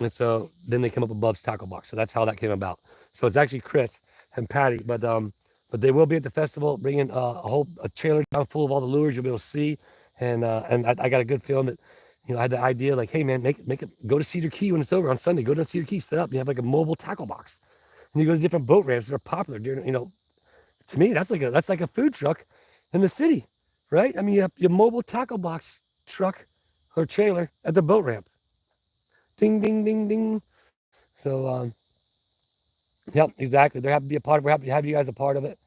Speaker 1: so then they came up with Bub's Tackle Box. So that's how that came about. So it's actually Chris and Patty, but they will be at the festival, bringing a trailer down full of all the lures you'll be able to see, and I got a good feeling that, I had the idea, like, hey man, make it, go to Cedar Key when it's over on Sunday, go to Cedar Key, set up, and you have like a mobile tackle box, and you go to different boat ramps that are popular during, to me that's like a food truck in the city, right? I mean, you have your mobile tackle box truck or trailer at the boat ramp, ding ding ding ding. So yep, exactly. They're happy to be a part of it. We're happy to have you guys a part of it.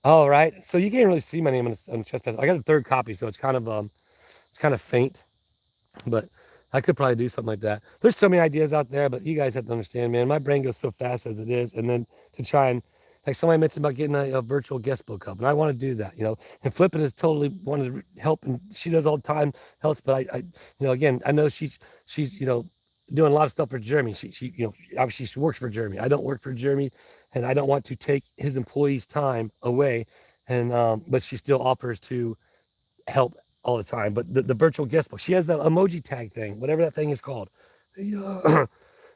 Speaker 1: All right. So you can't really see my name on the chest pass. I got a third copy, so it's kind of faint. But I could probably do something like that. There's so many ideas out there, but you guys have to understand, man. My brain goes so fast as it is, and then to try and, like somebody mentioned about getting a virtual guest book up, and I want to do that, And Flippin' is totally wanted to help, and she does all the time, helps. But I again, I know she's doing a lot of stuff for Jeremy. She you know, obviously she works for Jeremy. I don't work for Jeremy, and I don't want to take his employees' time away. And but she still offers to help all the time. But the virtual guest book, she has the emoji tag thing, whatever that thing is called. The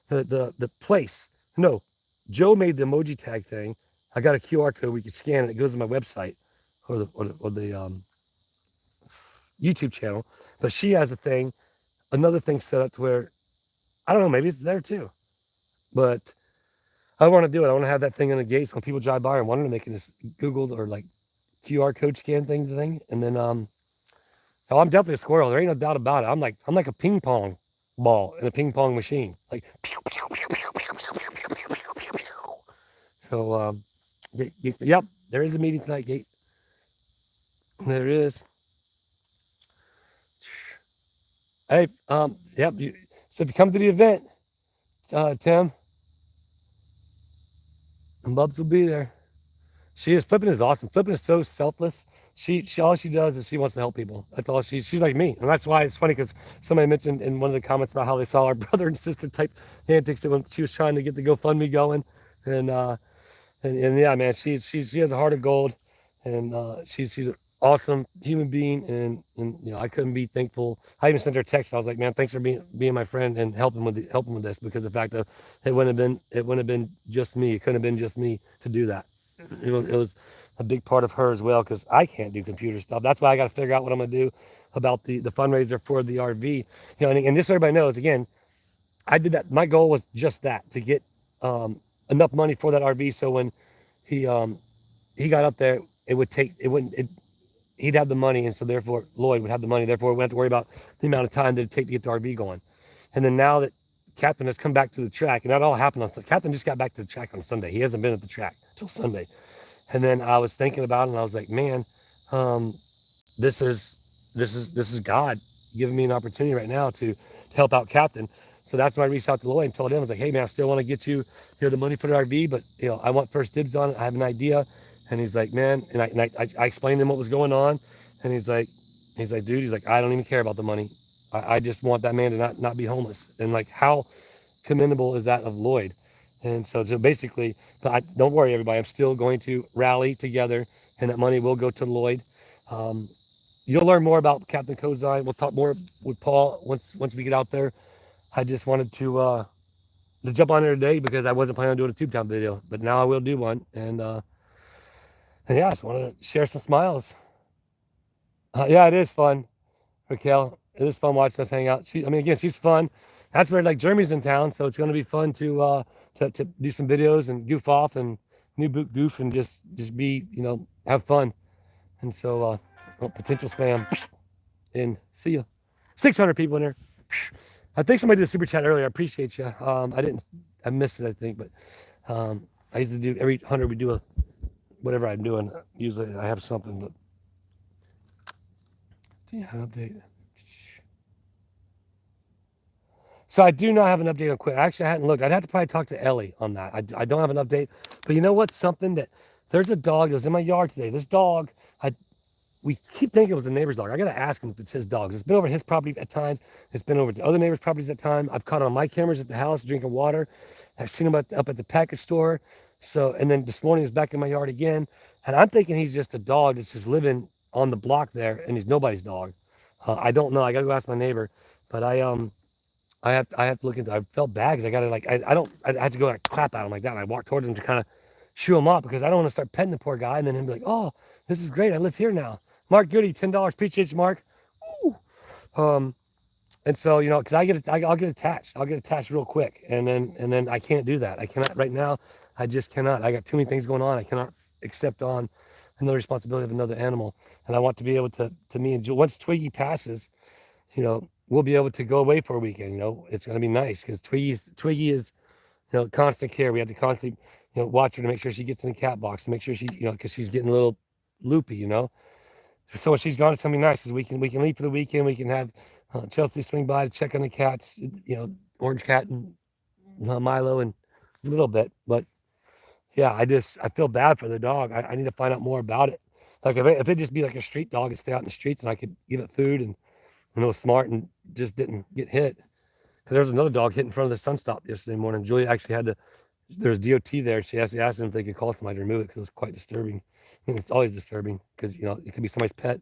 Speaker 1: the place. No, Joe made the emoji tag thing. I got a QR code we can scan it. It goes to my website or the YouTube channel. But she has a thing, another thing set up to where I don't know, maybe it's there too. But I want to do it. I want to have that thing on the gate so when people drive by and wondering, they can just Google or like QR code scan thing, and then oh, I'm definitely a squirrel. There ain't no doubt about it. I'm like a ping pong ball in a ping pong machine. Like pew, pew, pew, pew, pew, pew, pew, pew, pew, pew, pew, pew. So yep, there is a meeting tonight, Gate. There is. Hey, yep. So if you come to the event, Tim, and Bubs will be there. She is. Flippin' is awesome. Flippin' is so selfless. She all she does is she wants to help people. That's all she's like me. And that's why it's funny because somebody mentioned in one of the comments about how they saw our brother and sister type antics when she was trying to get the GoFundMe going. And yeah, man, she has a heart of gold, and she's an awesome human being, and you know, I couldn't be thankful. I even sent her a text. I was like, man, thanks for being my friend and helping with this, because the fact that it wouldn't have been just me. It couldn't have been just me to do that. It was a big part of her as well, because I can't do computer stuff. That's why I got to figure out what I'm gonna do about the fundraiser for the RV. You know, and just so everybody knows, again, I did that. My goal was just that, to get enough money for that RV, so when he got up there, he'd have the money, and so therefore Lloyd would have the money. Therefore, we wouldn't have to worry about the amount of time that it'd take to get the RV going. And then now that Captain has come back to the track, and that all happened on Captain just got back to the track on Sunday. He hasn't been at the track till Sunday. And then I was thinking about it, and I was like, man, this is God giving me an opportunity right now to help out Captain. So that's when I reached out to Lloyd and told him, I was like, hey man, I still want to get you the money for the RV, but you know, I want first dibs on it. I have an idea. And he's like, man, and I explained to him what was going on, and he's like, dude, he's like, I don't even care about the money. I just want that man to not be homeless. And like, how commendable is that of Lloyd? And so basically, but don't worry, everybody. I'm still going to rally together, and that money will go to Lloyd. You'll learn more about Captain Kozai. We'll talk more with Paul once we get out there. I just wanted to jump on there today because I wasn't planning on doing a Tube Town video, but now I will do one. And yeah, I just wanted to share some smiles. Yeah, it is fun, Raquel. It is fun watching us hang out. Again, she's fun. That's where like Jeremy's in town, so it's going to be fun to do some videos and goof off and new boot goof and just be, you know, have fun. And so potential spam and see you. 600 people in there. I think somebody did a super chat earlier. I appreciate you. I missed it, I think, but I used to do every 100 we do whatever I'm doing. Usually I have something, but do you have an update? So I do not have an update on Quit. Actually, I hadn't looked. I'd have to probably talk to Ellie on that. I don't have an update, but you know what? Something that there's a dog that was in my yard today. This dog, we keep thinking it was a neighbor's dog. I got to ask him if it's his dog. It's been over his property at times. It's been over to other neighbors' properties at times. I've caught it on my cameras at the house drinking water. I've seen him up at the package store. So, and then this morning he's back in my yard again. And I'm thinking he's just a dog that's just living on the block there, and he's nobody's dog. I don't know. I got to go ask my neighbor. But I have to look into. I felt bad because I got to like I had to go like clap at him like that. And I walked towards him to kind of shoo him off because I don't want to start petting the poor guy and then him be like, oh, this is great. I live here now. Mark Goody, $10. Appreciate you, Mark. Woo. And so, you know, because I'll get attached. I'll get attached real quick, and then I can't do that. I cannot right now. I just cannot. I got too many things going on. I cannot accept on another responsibility of another animal. And I want to be able to me and Jewel, once Twiggy passes, you know, we'll be able to go away for a weekend. You know, it's going to be nice because Twiggy is, you know, constant care. We have to constantly, you know, watch her to make sure she gets in the cat box, to make sure she, you know, because she's getting a little loopy, you know. So when she's gone, it's going to be nice because we can leave for the weekend. We can have Chelsea swing by to check on the cats, you know, Orange Cat and Milo and a little bit. But yeah, I feel bad for the dog. I need to find out more about it. Like if it just be like a street dog and stay out in the streets and I could give it food and it was smart and just didn't get hit. because there was another dog hit in front of the sun stop yesterday morning. Julia actually had to. There was DOT there. She asked them if they could call somebody to remove it because it was quite disturbing. And it's always disturbing because it could be somebody's pet,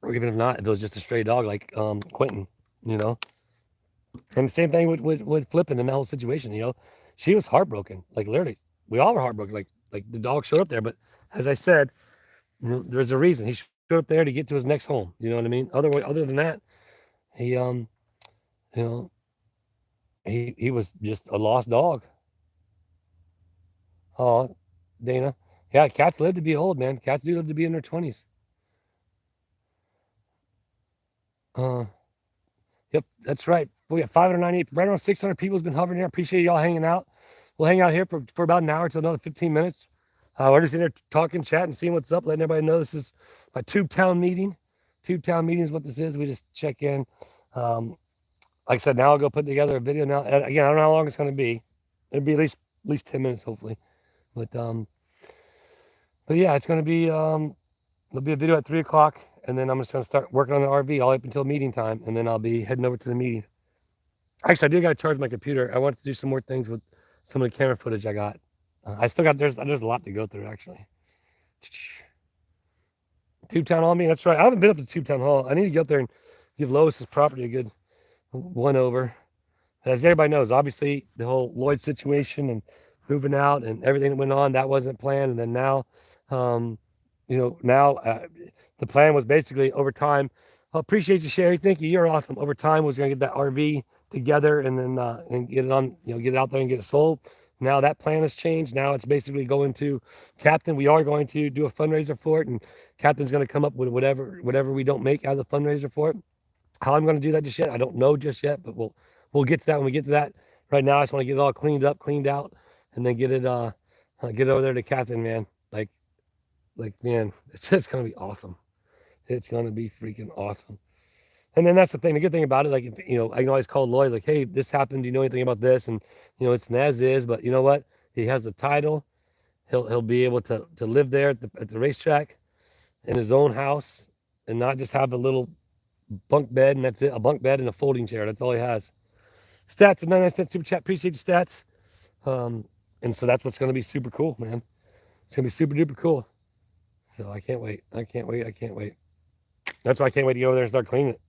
Speaker 1: or even if not, if it was just a stray dog like Quentin. And the same thing with Flippin and that whole situation. She was heartbroken. Like literally, we all were heartbroken. Like the dog showed up there, but as I said, there's a reason he showed up there to get to his next home. You know what I mean? Other than that, he you know he was just a lost dog. Oh, Dana. Yeah, cats live to be old, man. Cats do live to be in their 20s. Yep, that's right. We got 598, right around 600 people has been hovering here. Appreciate y'all hanging out. We'll hang out here for about an hour to another 15 minutes. We're just in there talking, chatting, seeing what's up, letting everybody know this is my Tube Town meeting. Tube Town meeting is what this is. We just check in. Like I said, now I'll go put together a video now. Again, I don't know how long it's going to be. It'll be at least 10 minutes, hopefully. But yeah, it's going to be, there'll be a video at 3 o'clock. And then I'm just going to start working on the RV all up until meeting time. And then I'll be heading over to the meeting. Actually, I do got to charge my computer. I want to do some more things with some of the camera footage I got. I still got, there's a lot to go through, actually. Tube Town Hall meeting, that's right. I haven't been up to Tube Town Hall. I need to get up there and give Lois's property a good one over. As everybody knows, obviously, the whole Lloyd situation and moving out and everything that went on, that wasn't planned. And then now, the plan was basically over time. I appreciate you, Sherry. Thank you. You're awesome. Over time, was going to get that RV together and then and get it on, get it out there and get it sold. Now that plan has changed. Now it's basically going to Captain. We are going to do a fundraiser for it, and Captain's going to come up with whatever we don't make out of the fundraiser for it. How I'm going to do that just yet, I don't know just yet, but we'll get to that when we get to that. Right now, I just want to get it all cleaned up, cleaned out, and then get it over there to Captain, man. Like man, it's just going to be awesome. It's going to be freaking awesome. And then that's the thing. The good thing about it, like, I can always call Lloyd, like, hey, this happened. Do you know anything about this? And, it's an as is, but you know what? He has the title. He'll be able to live there at the racetrack in his own house and not just have a little bunk bed and that's it. A bunk bed and a folding chair. That's all he has. Stats with 99 cents super chat. Appreciate the stats. And so that's what's going to be super cool, man. It's going to be super duper cool. So I can't wait. I can't wait. That's why I can't wait to go over there and start cleaning it.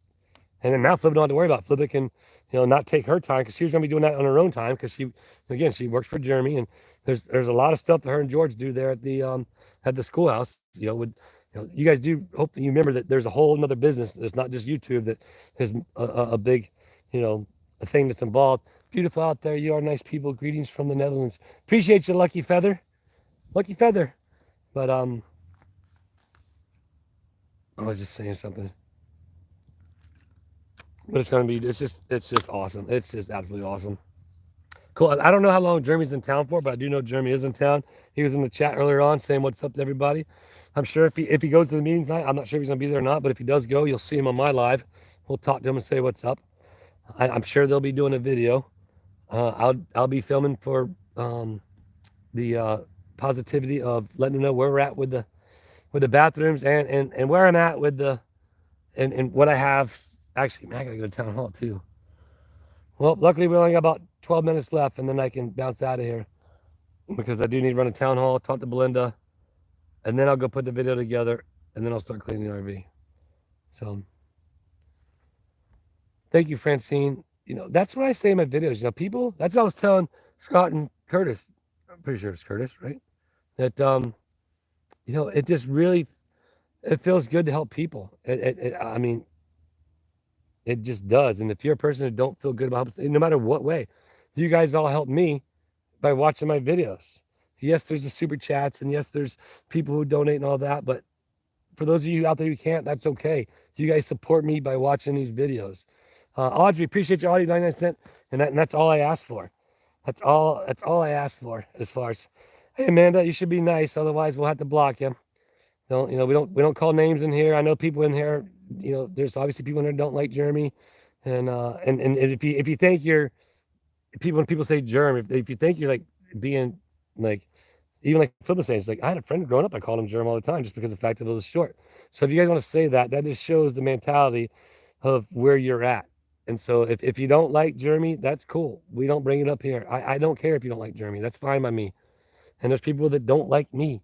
Speaker 1: And then now Flip don't have to worry about it. Flip can, not take her time because she was going to be doing that on her own time because she works for Jeremy and there's a lot of stuff that her and George do there at the schoolhouse. You guys do hope that you remember that there's a whole another business. It's not just YouTube that is a big, a thing that's involved. Beautiful out there. You are nice people. Greetings from the Netherlands. Appreciate you, Lucky Feather. Lucky Feather. But I was just saying something. But it's just awesome. It's just absolutely awesome. Cool. I don't know how long Jeremy's in town for, but I do know Jeremy is in town. He was in the chat earlier on saying what's up to everybody. I'm sure if he goes to the meeting tonight, I'm not sure if he's gonna be there or not, but if he does go, you'll see him on my live. We'll talk to him and say what's up. I'm sure they'll be doing a video. I'll be filming for the positivity of letting them know where we're at with the bathrooms and where I'm at with the and what I have. Actually, man, I gotta go to town hall too. Well, luckily we only got about 12 minutes left, and then I can bounce out of here because I do need to run a town hall, talk to Belinda, and then I'll go put the video together, and then I'll start cleaning the RV. So, thank you, Francine. That's what I say in my videos. People. That's what I was telling Scott and Curtis. I'm pretty sure it's Curtis, right? That it just really it feels good to help people. I mean. It just does. And if you're a person who don't feel good about it, no matter what way, you guys all help me by watching my videos. Yes, there's the super chats, and yes, there's people who donate and all that. But for those of you out there who can't, that's okay. You guys support me by watching these videos. Audrey, appreciate you, Audrey, 99 cents. And that's all I asked for. That's all I asked for as far as, hey, Amanda, you should be nice. Otherwise, we'll have to block you. We don't call names in here. I know people in here. There's obviously people in there don't like Jeremy, and if you think you're people when people say Jerm, if you think you're like being like even like Flip was saying, it's like I had a friend growing up, I called him Jerm all the time just because of the fact that it was short. So if you guys want to say that just shows the mentality of where you're at. And so if you don't like Jeremy, that's cool. We don't bring it up here. I don't care if you don't like Jeremy. That's fine by me. And there's people that don't like me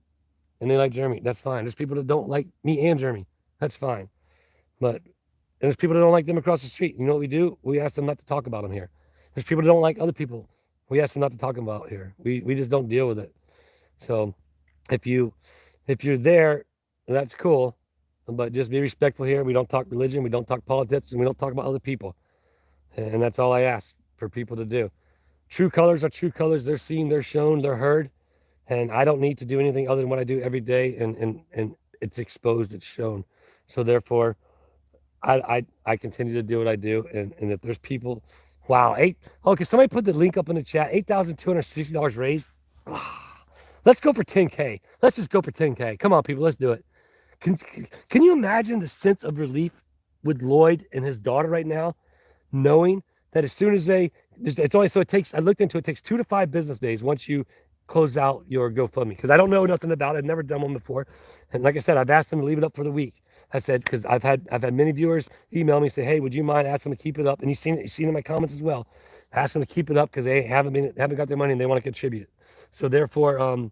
Speaker 1: and they like Jeremy. That's fine. There's people that don't like me and Jeremy. That's fine. But and there's people that don't like them across the street. You know what we do? We ask them not to talk about them here. There's people that don't like other people. We ask them not to talk about here. We just don't deal with it. So if you're there, that's cool. But just be respectful here. We don't talk religion. We don't talk politics, and we don't talk about other people. And that's all I ask for people to do. True colors are true colors. They're seen, they're shown, they're heard. And I don't need to do anything other than what I do every day. And it's exposed, it's shown. So therefore, I continue to do what I do. And if there's people, wow, okay, somebody put the link up in the chat, $8,260 raised. Let's go for 10K. Let's just go for 10K. Come on, people, let's do it. Can you imagine the sense of relief with Lloyd and his daughter right now, knowing that as soon as it's only, so it takes, I looked into it, it takes 2 to 5 business days once you close out your GoFundMe, because I don't know nothing about it. I've never done one before. And like I said, I've asked them to leave it up for the week. I said, because I've had many viewers email me, say, hey, would you mind asking them to keep it up? And you've seen in my comments as well. Ask them to keep it up because they haven't got their money and they want to contribute. So therefore,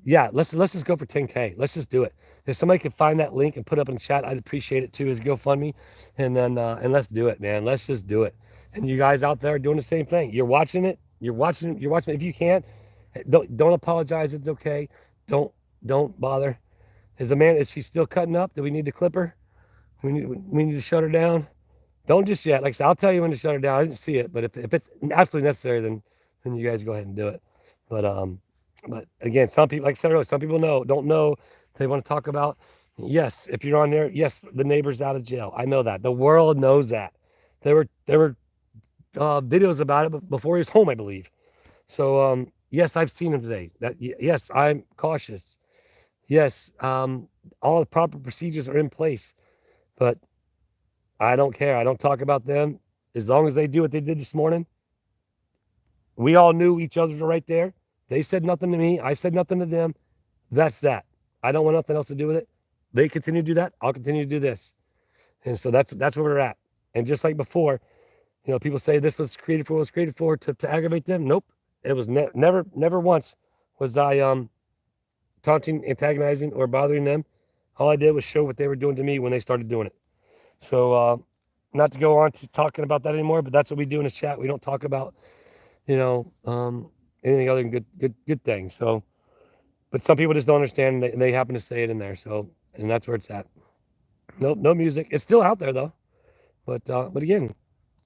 Speaker 1: yeah, let's just go for 10K. Let's just do it. If somebody could find that link and put up in the chat, I'd appreciate it too, as GoFundMe. And then and let's do it, man. Let's just do it. And you guys out there are doing the same thing. You're watching it. You're watching it. If you can't, don't apologize. It's okay. Don't bother. Is she still cutting up? Do we need to clip her? We need to shut her down. Don't just yet. Like I said, I'll tell you when to shut her down. I didn't see it, but if it's absolutely necessary, then you guys go ahead and do it. But again, some people, like I said earlier, some people don't know. They want to talk about, yes, if you're on there, yes, the neighbor's out of jail. I know that. The world knows that. There were videos about it before he was home, I believe. So yes, I've seen him today. Yes, I'm cautious. Yes, all the proper procedures are in place, but I don't care. I don't talk about them. As long as they do what they did this morning, we all knew each other were right there. They said nothing to me. I said nothing to them. That's that. I don't want nothing else to do with it. They continue to do that. I'll continue to do this. And so that's where we're at. And just like before, people say this was created for to aggravate them. Nope. It was never once was I taunting, antagonizing, or bothering them. All I did was show what they were doing to me when they started doing it. So not to go on to talking about that anymore, but that's what we do in the chat. We don't talk about, anything other than good things. So, but some people just don't understand, and they happen to say it in there. So, and that's where it's at. Nope, no music. It's still out there though. But again,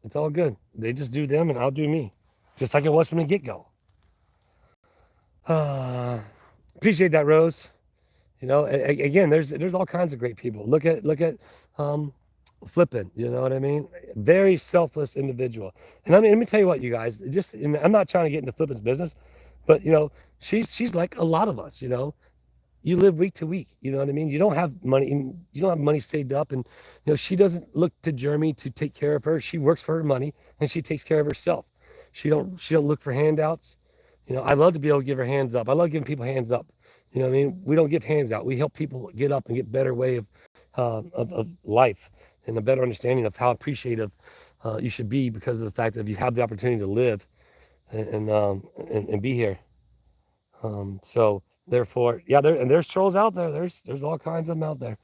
Speaker 1: it's all good. They just do them, and I'll do me, just like it was from the get-go. Appreciate that, Rose. Again, there's all kinds of great people. Look at Flippin', you know what I mean? Very selfless individual. And let me tell you what, you guys, and I'm not trying to get into Flippin's business, but she's like a lot of us. You live week to week, you know what I mean? You don't have money saved up, and she doesn't look to Jeremy to take care of her. She works for her money and she takes care of herself. She don't look for handouts. I love to be able to give her hands up. I love giving people hands up. You know what I mean? We don't give hands out. We help people get up and get better way of life, and a better understanding of how appreciative you should be because of the fact that you have the opportunity to live and be here. So therefore, yeah, there's trolls out there. There's all kinds of them out there,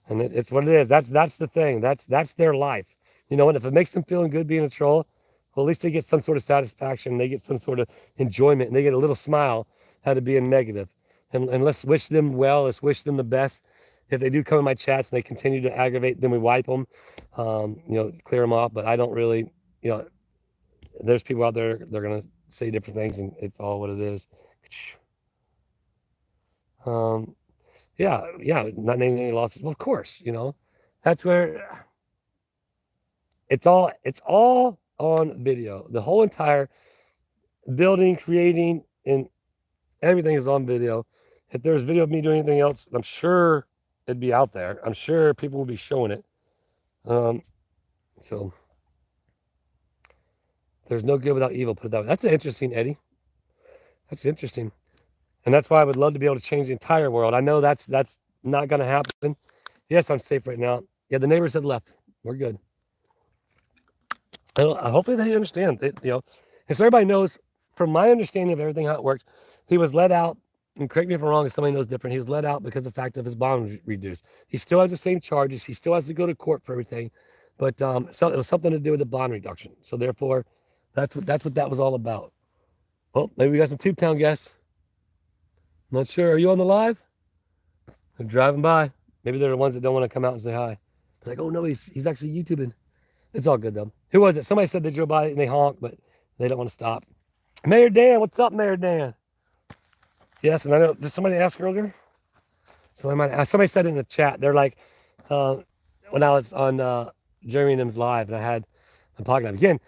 Speaker 1: and it's what it is. That's the thing. That's their life. And if it makes them feeling good being a troll, well, at least they get some sort of satisfaction. They get some sort of enjoyment, and they get a little smile out of being negative. And let's wish them well. Let's wish them the best. If they do come in my chats and they continue to aggravate, then we wipe them, clear them off. But I don't really, there's people out there, they're going to say different things, and it's all what it is. Yeah, not naming any losses. Well, of course, that's where it's all on video. The whole entire building, creating, and everything is on video. If there's video of me doing anything else, I'm sure it'd be out there. I'm sure people will be showing it. So there's no good without evil. Put it that way. That's interesting, Eddie. That's interesting. And that's why I would love to be able to change the entire world. I know that's not going to happen. Yes, I'm safe right now. Yeah, the neighbors had left. We're good. Hopefully they understand it, you know, and so everybody knows from my understanding of everything how it works. He was let out, and correct me if I'm wrong, if somebody knows different. He was let out because of the fact of his bond was reduced. He still has the same charges. He still has to go to court for everything, but so it was something to do with the bond reduction. So therefore, that's what that was all about. Well, maybe we got some Tube Town guests. Not sure. Are you on the live? They're driving by. Maybe they're the ones that don't want to come out and say hi. They're like, oh no, he's actually YouTubing. It's all good though. Who was it? Somebody said they drove by and they honked, but they don't want to stop. Mayor Dan, what's up, Mayor Dan? Yes, and I know. Did somebody ask earlier? Somebody said in the chat. They're like, when I was on Jeremy and them's live, and I had my pocket knife again.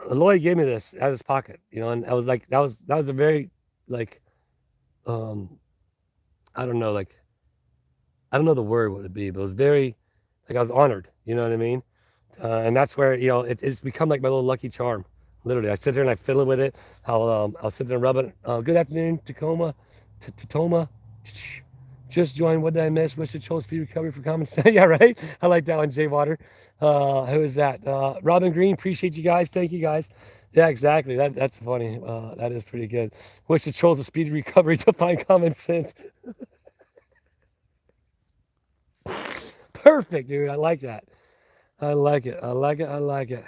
Speaker 1: Lloyd gave me this out of his pocket, you know, and I was like, that was a very like, I don't know, like, I don't know the word what it'd be, but it was very, like I was honored, you know what I mean? And that's where, you know, it's become like my little lucky charm. Literally, I sit there and I fiddle with it. I'll sit there and rub it. Good afternoon, Tacoma. Just joined. What did I miss? Wish it shows speed recovery for common sense. Yeah, right. I like that one, Jay Water. Who is that? Robin Green. Appreciate you guys. Thank you guys. Yeah, exactly. That's funny. That is pretty good. Wish it shows the speed recovery to find common sense. Perfect, dude. I like that. I like it. I like it. I like it.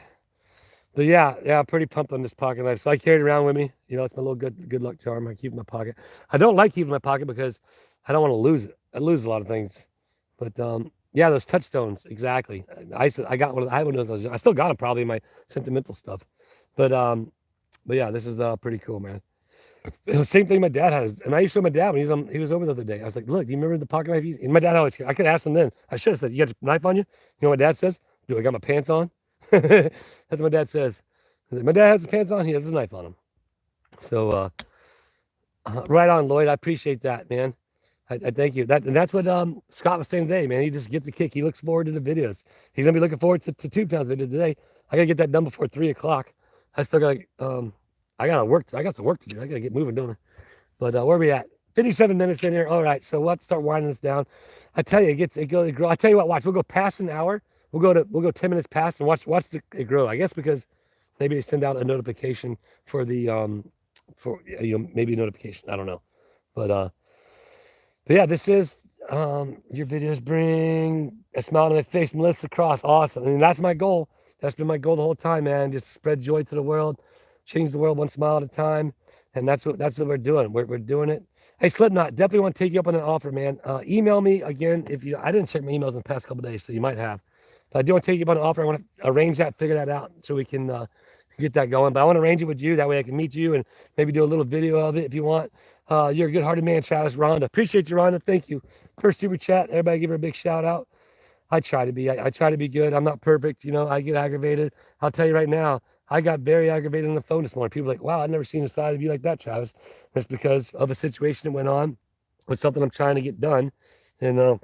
Speaker 1: But yeah, I'm pretty pumped on this pocket knife. So I carry it around with me. You know, it's my little good luck charm. I keep it in my pocket. I don't like keeping my pocket because I don't want to lose it. I lose a lot of things. But yeah, those touchstones, exactly. I got one. I had one of those. I still got them probably in my sentimental stuff. But yeah, this is pretty cool, man. It was the same thing my dad has, and I used to show my dad when he was over the other day. I was like, "Look, do you remember the pocket knife?" And my dad always. I could ask him then. I should have said, "You got your knife on you?" You know what my dad says? Do I got my pants on? That's what my dad says. My dad has his pants on. He has his knife on him. So right on, Lloyd. I appreciate that, man. I thank you. That's what Scott was saying today, man. He just gets a kick. He looks forward to the videos. He's gonna be looking forward to Tube Town's video today. I gotta get that done before 3:00. I still got I gotta work. I got some work to do. I gotta get moving, don't I? But where are we at? 57 minutes in here. All right, so we'll have to start winding this down. I tell you, it grow. I tell you what, watch. We'll go past an hour. We'll go 10 minutes past and watch it grow. I guess because maybe they send out a notification for the maybe a notification. I don't know, but yeah, this is your videos bring a smile to my face, Melissa Cross. Awesome. I mean, that's my goal. That's been my goal the whole time, man. Just spread joy to the world, change the world one smile at a time. And that's what we're doing. We're doing it. Hey, Slipknot, definitely want to take you up on an offer, man. Email me again if you. I didn't check my emails in the past couple of days, so you might have. But I do want to take you up on an offer. I want to arrange that, figure that out, so we can get that going. But I want to arrange it with you. That way I can meet you and maybe do a little video of it if you want. You're a good-hearted man, Travis. Rhonda, appreciate you, Rhonda. Thank you. First super chat. Everybody give her a big shout out. I try to be. I try to be good. I'm not perfect. You know, I get aggravated. I'll tell you right now. I got very aggravated on the phone this morning. People are like, wow, I've never seen a side of you like that, Travis. And it's because of a situation that went on with something I'm trying to get done. And the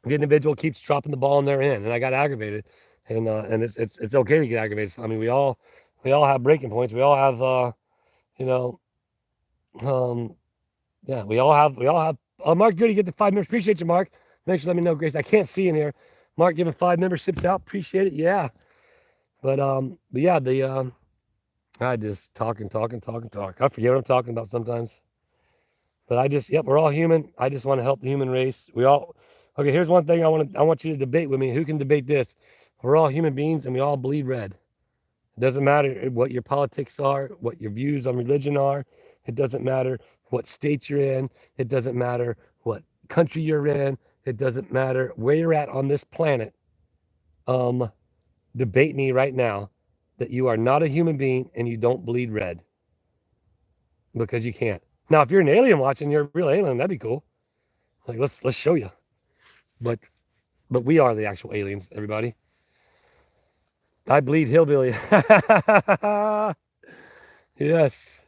Speaker 1: individual keeps dropping the ball in their end. And I got aggravated. And it's okay to get aggravated. I mean, we all have breaking points. We all have, yeah, we all have. Mark Goody, get the 5 members. Appreciate you, Mark. Thanks for letting me know, Grace. I can't see in here. Mark giving 5 memberships out. Appreciate it. Yeah. But yeah, I just talk. I forget what I'm talking about sometimes. But we're all human. I just want to help the human race. Okay, here's one thing I want you to debate with me. Who can debate this? We're all human beings and we all bleed red. It doesn't matter what your politics are, what your views on religion are. It doesn't matter what state you're in. It doesn't matter what country you're in. It doesn't matter where you're at on this planet. Debate me right now that you are not a human being and you don't bleed red, because you can't. Now, if you're an alien watching, you're a real alien, that'd be cool. Like, let's show you. But we are the actual aliens, everybody. I bleed hillbilly. Yes.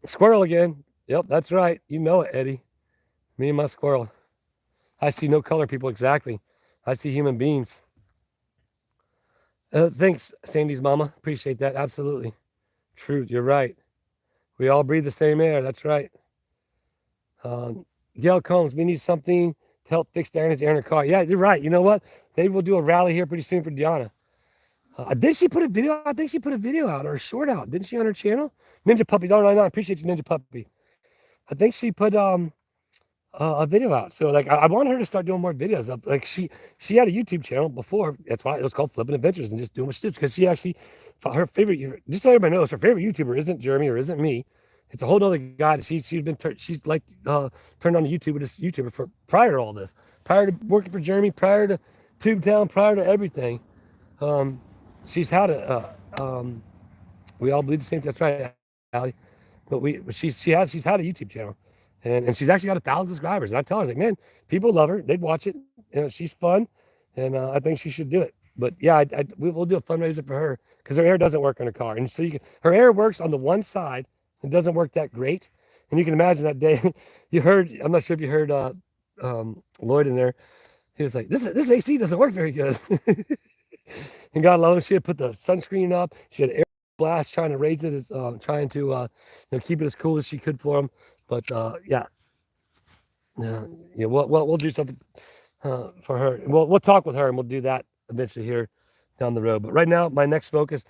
Speaker 1: Squirrel again. Yep, that's right. You know it, Eddie. Me and my squirrel. I see no color people, exactly. I see human beings. Thanks, Sandy's mama. Appreciate that. Absolutely. True. You're right. We all breathe the same air. That's right. Gail Combs, we need something to help fix Diana's air in her car. Yeah, you're right. You know what? Maybe we'll do a rally here pretty soon for Deanna. Did she put a video? I think she put a video out or a short out, didn't she, on her channel? Ninja Puppy, don't I appreciate you, Ninja Puppy. I think she put a video out. So like I want her to start doing more videos up. Like she had a YouTube channel before. That's why it was called Flipping Adventures and just doing what she did. Because she actually her favorite, just so everybody knows, her favorite YouTuber isn't Jeremy or isn't me. It's a whole other guy. She's like turned on to YouTube with this YouTuber for prior to all this, prior to working for Jeremy, prior to Tubetown, prior to everything. She's had we all believe the same. That's right, Allie. But she's had a YouTube channel. And she's actually got 1,000 subscribers. And I tell her, I was like, man, people love her. They'd watch it. You know, she's fun. And I think she should do it. But yeah, we'll do a fundraiser for her because her air doesn't work on her car. And so her air works on the one side. It doesn't work that great. And you can imagine that day you heard, I'm not sure if you heard Lloyd in there. He was like, this AC doesn't work very good. And God love him, she had put the sunscreen up. She had air blast trying to raise it, as trying to keep it as cool as she could for him. But yeah, we'll do something for her. We'll talk with her, and we'll do that eventually here down the road. But right now, my next focus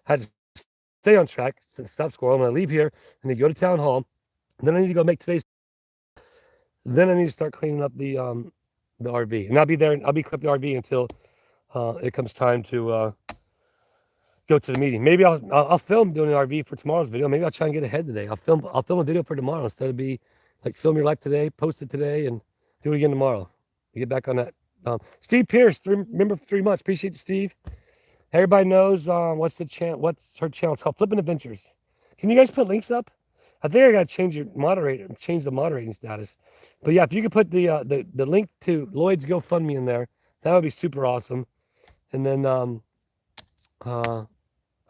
Speaker 1: had to stay on track. Stop squirrel. I'm gonna leave here and then go to town hall. Then I need to go make today's. Then I need to start cleaning up the RV, and I'll be there. I'll be clipping the RV until it comes time to go to the meeting. Maybe I'll film doing an RV for tomorrow's video. Maybe I'll try and get ahead today. I'll film a video for tomorrow instead of be like film your life today, post it today, and do it again tomorrow. You get back on that. Steve Pierce, remember for 3 months. Appreciate you, Steve. Everybody knows what's her channel. It's called Flipping Adventures. Can you guys put links up? I think I gotta change the moderating status. But yeah, if you could put the link to Lloyd's GoFundMe in there, that would be super awesome. And then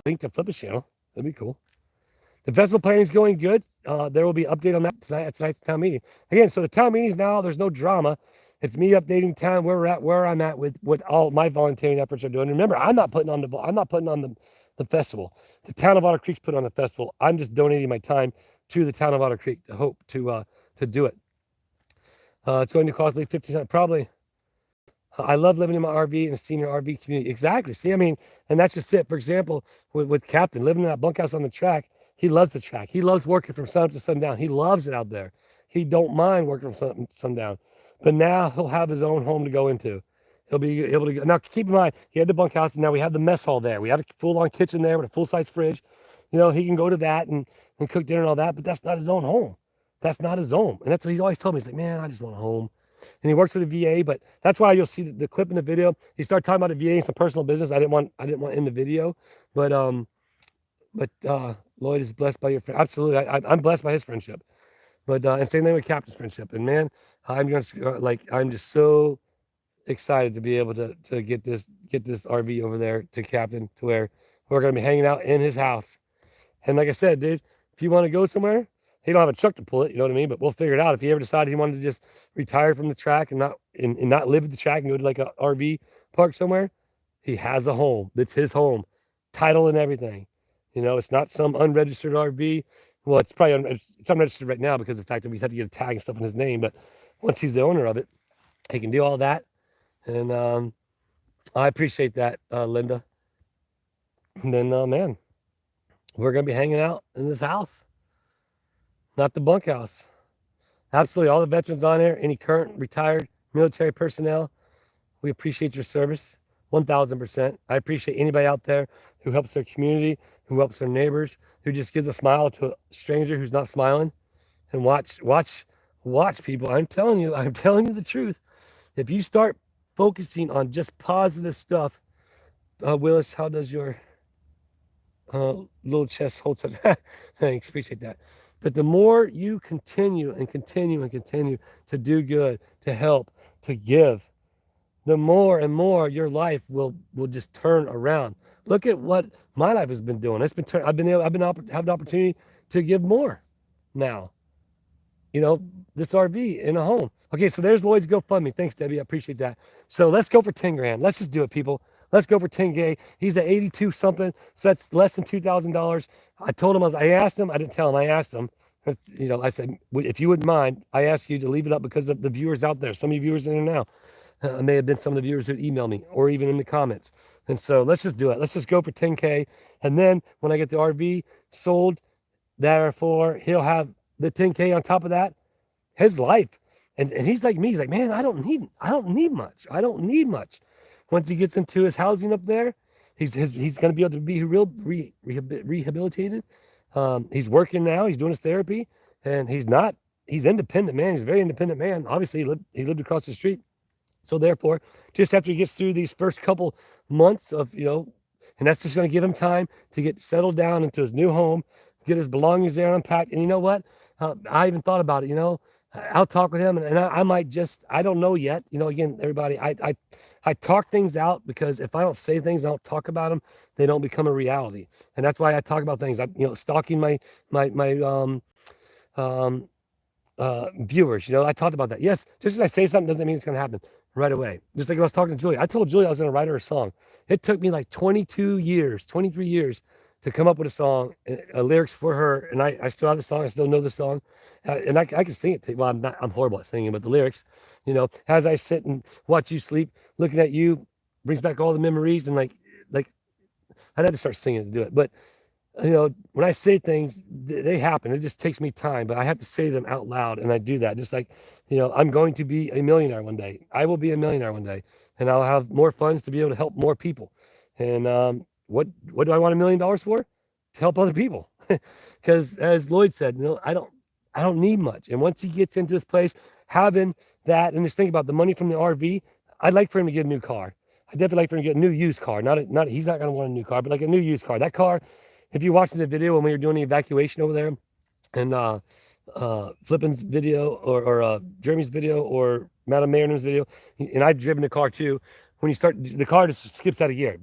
Speaker 1: link to Flip a channel. That'd be cool. The festival planning is going good. There will be an update on that tonight at tonight's town meeting. Again, so the town meetings now, there's no drama. It's me updating town where I'm at with what all my volunteering efforts are doing. Remember, I'm not putting on the festival. The town of Otter Creek's put on the festival. I'm just donating my time to the town of Otter Creek to hope to do it. It's going to cost me $1,500 probably. I love living in my RV in a senior RV community. Exactly. See, I mean, and that's just it. For example, with Captain living in that bunkhouse on the track, he loves the track. He loves working from sun up to sundown. He loves it out there. He don't mind working from sundown. But now he'll have his own home to go into. He'll be able to go. Now, keep in mind, he had the bunkhouse, and now we have the mess hall there. We have a full-on kitchen there with a full-size fridge. You know, he can go to that and cook dinner and all that, but that's not his own home. That's not his home. And that's what he's always told me. He's like, man, I just want a home. And he works for the VA, but that's why you'll see the clip in the video. He started talking about the VA and some personal business. I didn't want in the video, but Lloyd is blessed by your friend. Absolutely, I'm blessed by his friendship. But and same thing with Captain's friendship. And man, I'm just so excited to be able to get this RV over there to Captain, to where we're gonna be hanging out in his house. And like I said, dude, if you want to go somewhere, he don't have a truck to pull it, you know what I mean? But we'll figure it out. If he ever decided he wanted to just retire from the track and not live at the track and go to like a RV park somewhere, he has a home. That's his home, title and everything. You know, it's not some unregistered RV. Well, it's probably it's unregistered right now because of the fact that we had to get a tag and stuff in his name. But once he's the owner of it, he can do all that. And I appreciate that, Linda. And then, man, we're gonna be hanging out in this house. Not the bunkhouse. Absolutely. All the veterans on there, any current retired military personnel, we appreciate your service 1,000%. I appreciate anybody out there who helps their community, who helps their neighbors, who just gives a smile to a stranger who's not smiling. And watch people. I'm telling you the truth. If you start focusing on just positive stuff, Willis, how does your little chest hold such? Thanks, appreciate that. But the more you continue to do good, to help, to give, the more and more your life will just turn around. Look at what my life has been doing. I've been having an opportunity to give more now. You know, this RV in a home. Okay, so there's Lloyd's GoFundMe. Thanks, Debbie. I appreciate that. So let's go for 10 grand. Let's just do it, people. Let's go for 10K. He's at 82 something, so that's less than $2,000. I told him, I asked him, I didn't tell him, I asked him, you know, I said, if you wouldn't mind, I ask you to leave it up because of the viewers out there. Some of you viewers in there now may have been some of the viewers who email me or even in the comments. And so let's just do it. Let's just go for 10K. And then when I get the RV sold, therefore he'll have the 10K on top of that, his life. And he's like me. He's like, man, I don't need much. I don't need much. Once he gets into his housing up there, he's going to be able to be rehabilitated. He's working now. He's doing his therapy, and he's independent, man. He's a very independent man. Obviously, he lived across the street. So therefore, just after he gets through these first couple months of, and that's just going to give him time to get settled down into his new home, get his belongings there unpacked. And you know what? I even thought about it, I'll talk with him, and I might just, I don't know yet. Again, everybody, I talk things out, because if I don't say things, I don't talk about them, they don't become a reality. And that's why I talk about things. Stalking my viewers. I talked about that. Yes, just because I say something doesn't mean it's going to happen right away. Just like I was talking to Julie. I told Julie I was going to write her a song. It took me like 23 years to come up with a song, lyrics for her. And I still have the song. I still know the song. And I can sing it. Well, I'm horrible at singing, but the lyrics, as I sit and watch you sleep, looking at you brings back all the memories. And like I'd have to start singing to do it. But when I say things, they happen. It just takes me time, but I have to say them out loud. And I do that. Just like, I'm going to be a millionaire one day. I will be a millionaire one day, and I'll have more funds to be able to help more people. And what do I want $1 million for? To help other people. Because as Lloyd said, I don't need much. And once he gets into his place, having that, and just think about the money from the RV, I'd like for him to get a new car. I'd definitely like for him to get a new used car. He's not going to want a new car, but like a new used car. That car, if you watched the video when we were doing the evacuation over there, and Flippin's video, or Jeremy's video, or Madam Marin's video, and I've driven the car too. When you start, the car just skips out of gear.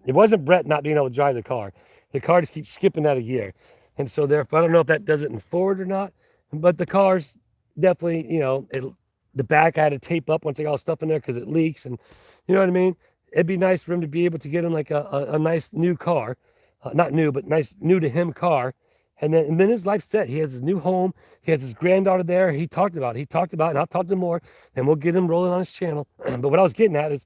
Speaker 1: It wasn't Brett not being able to drive the car. The car just keeps skipping out of gear. And so therefore, I don't know if that does it in forward or not, but the car's definitely, the back I had to tape up once I got all stuff in there because it leaks, and you know what I mean? It'd be nice for him to be able to get in like a nice new car, not new, but nice new to him car. And then his life's set. He has his new home. He has his granddaughter there. He talked about, and I'll talk to him more, and we'll get him rolling on his channel. But what I was getting at is,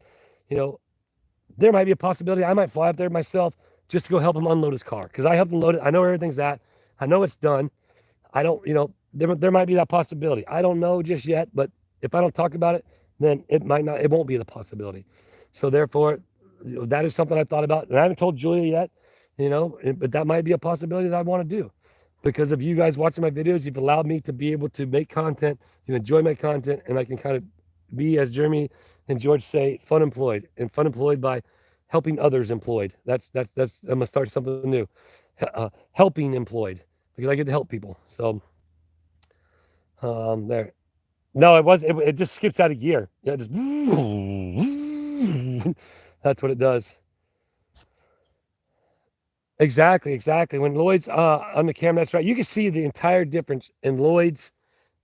Speaker 1: there might be a possibility I might fly up there myself just to go help him unload his car. Because I helped him load it. I know where everything's at. I know it's done. I don't, there might be that possibility. I don't know just yet, but if I don't talk about it, then it won't be the possibility. So therefore, that is something I thought about. And I haven't told Julia yet, but that might be a possibility that I want to do. Because of you guys watching my videos, you've allowed me to be able to make content, you enjoy my content, and I can kind of be, as Jeremy and George say, fun employed by helping others employed. That's I'm gonna start something new, helping employed, because I get to help people. So there. No, it just skips out of gear. Yeah, just that's what it does. Exactly. When Lloyd's on the camera, that's right. You can see the entire difference in Lloyd's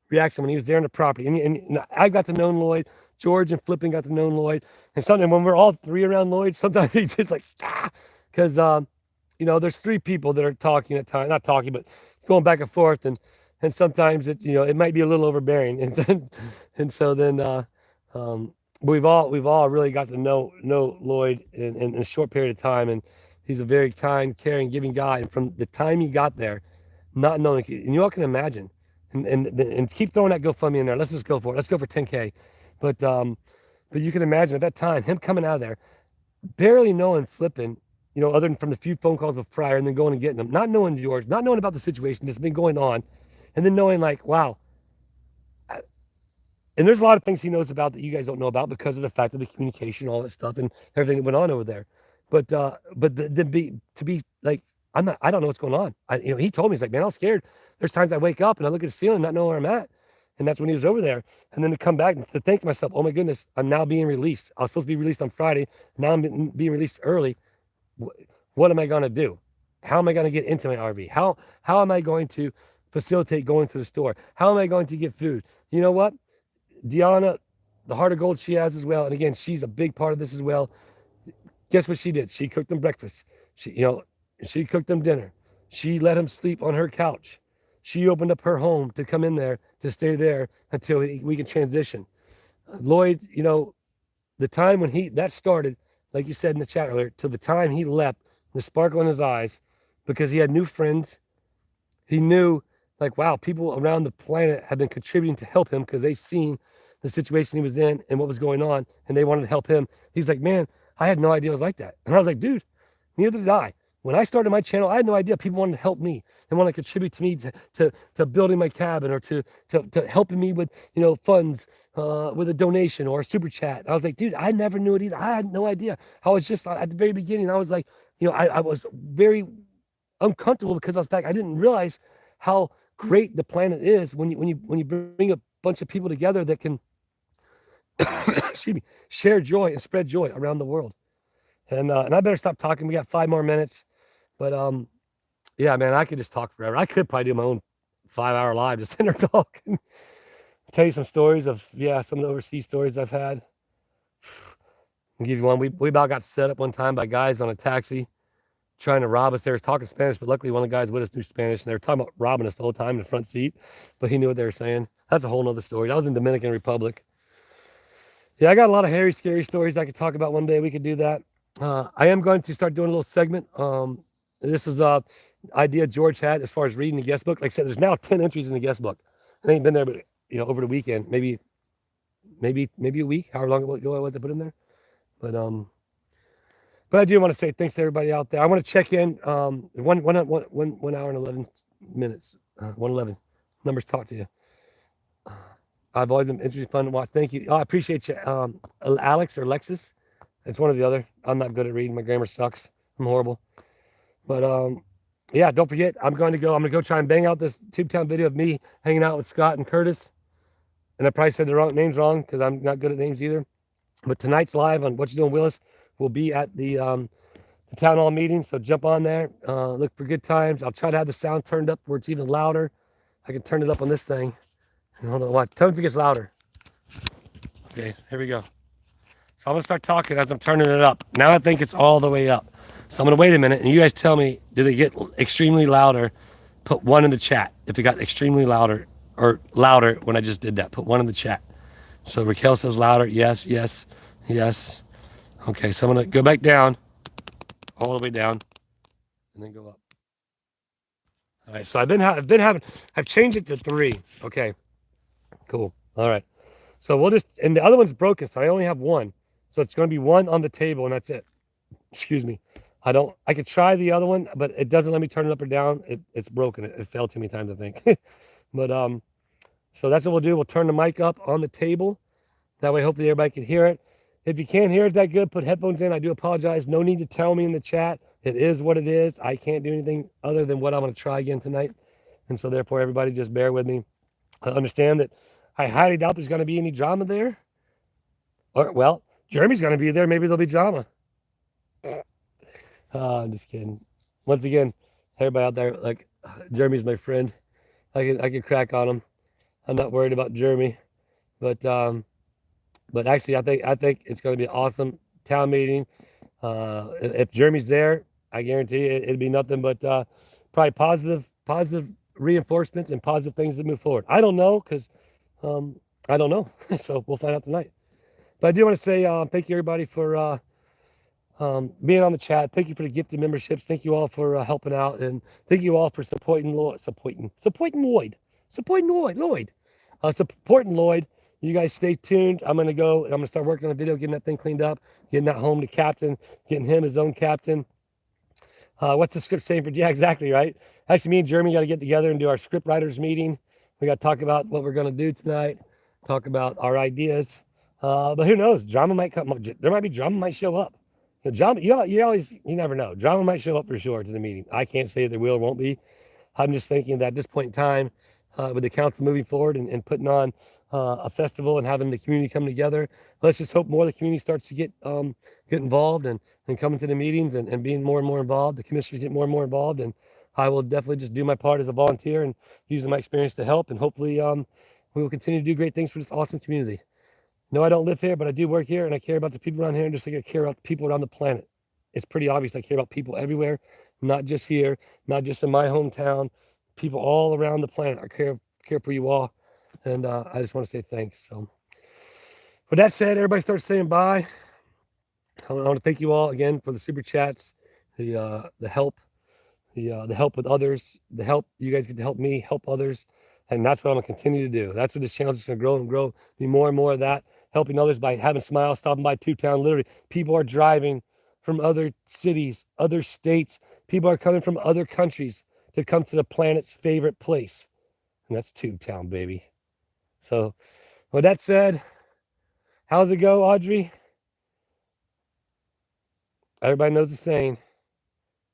Speaker 1: reaction when he was there on the property. And I got to know Lloyd, George and Flippin got to know Lloyd. And sometimes when we're all three around Lloyd, sometimes he's just like, because, there's three people that are talking at times, not talking, but going back and forth. And sometimes it might be a little overbearing. And so then we've all really got to know Lloyd in a short period of time. And he's a very kind, caring, giving guy. And from the time he got there, not knowing, and you all can imagine, and keep throwing that GoFundMe in there. Let's just go for it. Let's go for 10K. But you can imagine at that time, him coming out of there, barely knowing Flippin, other than from the few phone calls with prior, and then going and getting them, not knowing George, not knowing about the situation that's been going on, and then knowing like, wow. And there's a lot of things he knows about that you guys don't know about because of the fact of the communication, all that stuff, and everything that went on over there. But to be like, I don't know what's going on. He told me, he's like, man, I'm scared. There's times I wake up and I look at the ceiling, not know where I'm at. And that's when he was over there. And then to come back and to think to myself, oh my goodness, I'm now being released. I was supposed to be released on Friday. Now I'm being released early. What am I going to do? How am I going to get into my RV? How am I going to facilitate going to the store? How am I going to get food? You know what? Deanna, the heart of gold she has as well. And again, she's a big part of this as well. Guess what she did? She cooked them breakfast. She cooked them dinner. She let him sleep on her couch. She opened up her home to come in there, to stay there until we can transition. Lloyd, the time when that started, like you said in the chat earlier, till the time he left, the sparkle in his eyes, because he had new friends. He knew, like, wow, people around the planet have been contributing to help him because they've seen the situation he was in and what was going on, and they wanted to help him. He's like, man, I had no idea it was like that. And I was like, dude, neither did I. When I started my channel, I had no idea people wanted to help me and want to contribute to me to building my cabin, or to helping me with, funds, with a donation or a super chat. I was like, dude, I never knew it either. I had no idea. I was just at the very beginning. I was like, I was very uncomfortable because I was like, I didn't realize how great the planet is when you bring a bunch of people together that can excuse me, share joy and spread joy around the world. And I better stop talking. We got 5 more minutes. But yeah, man, I could just talk forever. I could probably do my own 5-hour live, just sit there talking. Tell you some stories of, some of the overseas stories I've had. I'll give you one. We about got set up one time by guys on a taxi trying to rob us. They were talking Spanish, but luckily one of the guys with us knew Spanish, and they were talking about robbing us the whole time in the front seat, but he knew what they were saying. That's a whole nother story. That was in Dominican Republic. Yeah, I got a lot of hairy, scary stories I could talk about one day. We could do that. I am going to start doing a little segment. This is a idea George had as far as reading the guest book. Like I said, there's now 10 entries in the guest book. I ain't been there, but over the weekend, maybe a week, however long ago I was I put in there. But I do want to say thanks to everybody out there. I want to check in 1 hour and 11 minutes. 1:11. Numbers talk to you. I've always been interesting, fun to watch. Thank you. Oh, I appreciate you, Alex or Lexus. It's one or the other. I'm not good at reading. My grammar sucks. I'm horrible. But yeah, don't forget. I'm going to go try and bang out this Tubetown video of me hanging out with Scott and Curtis. And I probably said the wrong names wrong because I'm not good at names either. But tonight's live on What You Doing, Willis will be at the town hall meeting. So jump on there. Look for good times. I'll try to have the sound turned up where it's even louder. I can turn it up on this thing. And hold on, watch. Tell me if it gets louder. Okay, here we go. So I'm gonna start talking as I'm turning it up. Now I think it's all the way up. So I'm gonna wait a minute, and you guys tell me, did it get extremely louder? Put 1 in the chat if it got extremely louder or louder when I just did that. Put 1 in the chat. So Raquel says louder. Yes, yes, yes. Okay, so I'm gonna go back down, all the way down, and then go up. All right, so I've changed it to 3. Okay, cool. All right, so and the other one's broken, so I only have 1. So it's gonna be 1 on the table, and that's it. Excuse me. I could try the other one, but it doesn't let me turn it up or down. It's broken. It failed too many times, I think. But so that's what we'll do. We'll turn the mic up on the table. That way, hopefully everybody can hear it. If you can't hear it that good, put headphones in. I do apologize. No need to tell me in the chat. It is what it is. I can't do anything other than what I'm going to try again tonight. And so therefore, everybody just bear with me. I understand that I highly doubt there's going to be any drama there. Or, well, Jeremy's going to be there. Maybe there'll be drama. I'm just kidding. Once again, everybody out there, like, Jeremy's my friend. I can crack on him. I'm not worried about Jeremy. But actually, I think it's going to be an awesome town meeting. If Jeremy's there, I guarantee you it'd be nothing but probably positive reinforcements and positive things to move forward. I don't know because I don't know. So we'll find out tonight. But I do want to say thank you, everybody, for being on the chat. Thank you for the gifted memberships. Thank you all for helping out. And thank you all for supporting Lloyd. Supporting Lloyd. You guys stay tuned. I'm going to go and I'm going to start working on a video, getting that thing cleaned up, getting that home to captain, getting him his own captain. What's the script saying for? Yeah, exactly, right? Actually, me and Jeremy got to get together and do our script writers meeting. We got to talk about what we're going to do tonight, talk about our ideas. But who knows? Drama might come. There might be drama might show up. Drama, you never know. Drama might show up for sure to the meeting. I can't say there will or won't be. I'm just thinking that at this point in time, with the council moving forward and putting on a festival and having the community come together, let's just hope more of the community starts to get involved and coming to the meetings and being more and more involved. The commissioners get more and more involved, and I will definitely just do my part as a volunteer and using my experience to help. And hopefully we will continue to do great things for this awesome community. No, I don't live here, but I do work here, and I care about the people around here, and just like I care about the people around the planet. It's pretty obvious I care about people everywhere, not just here, not just in my hometown, people all around the planet. I care for you all, and I just want to say thanks. So With that said, everybody starts saying bye. I want to thank you all again for the super chats, the help, the help with others, the help you guys get to help me, help others, and that's what I'm gonna continue to do. That's what this channel is gonna grow and grow. Be more and more of that, helping others by having smiles, stopping by Tubetown. Literally, people are driving from other cities, other states. People are coming from other countries to come to the planet's favorite place, and that's Tubetown, baby. So, with that said, how's it go, Audrey? Everybody knows the saying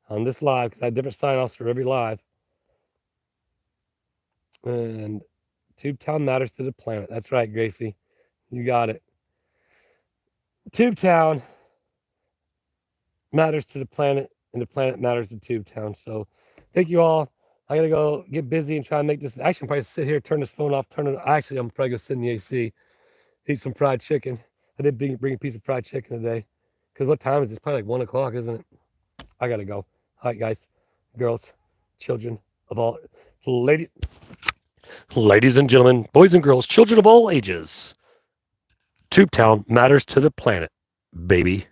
Speaker 1: on this live, because I have different sign-offs for every live. And Tubetown matters to the planet. That's right, Gracie. You got it. Tubetown matters to the planet, and the planet matters to Tubetown. So thank you all. I gotta go get busy and try and make this. Actually, I'm probably sit here, turn this phone off, turn it. Actually, I'm probably gonna sit in the AC, eat some fried chicken. I did bring a piece of fried chicken today. Because what time is it? It's probably like 1 o'clock, isn't it? I gotta go. All right, guys, girls, children of all ladies and gentlemen, boys and girls, children of all ages. Tubetown matters to the planet, baby.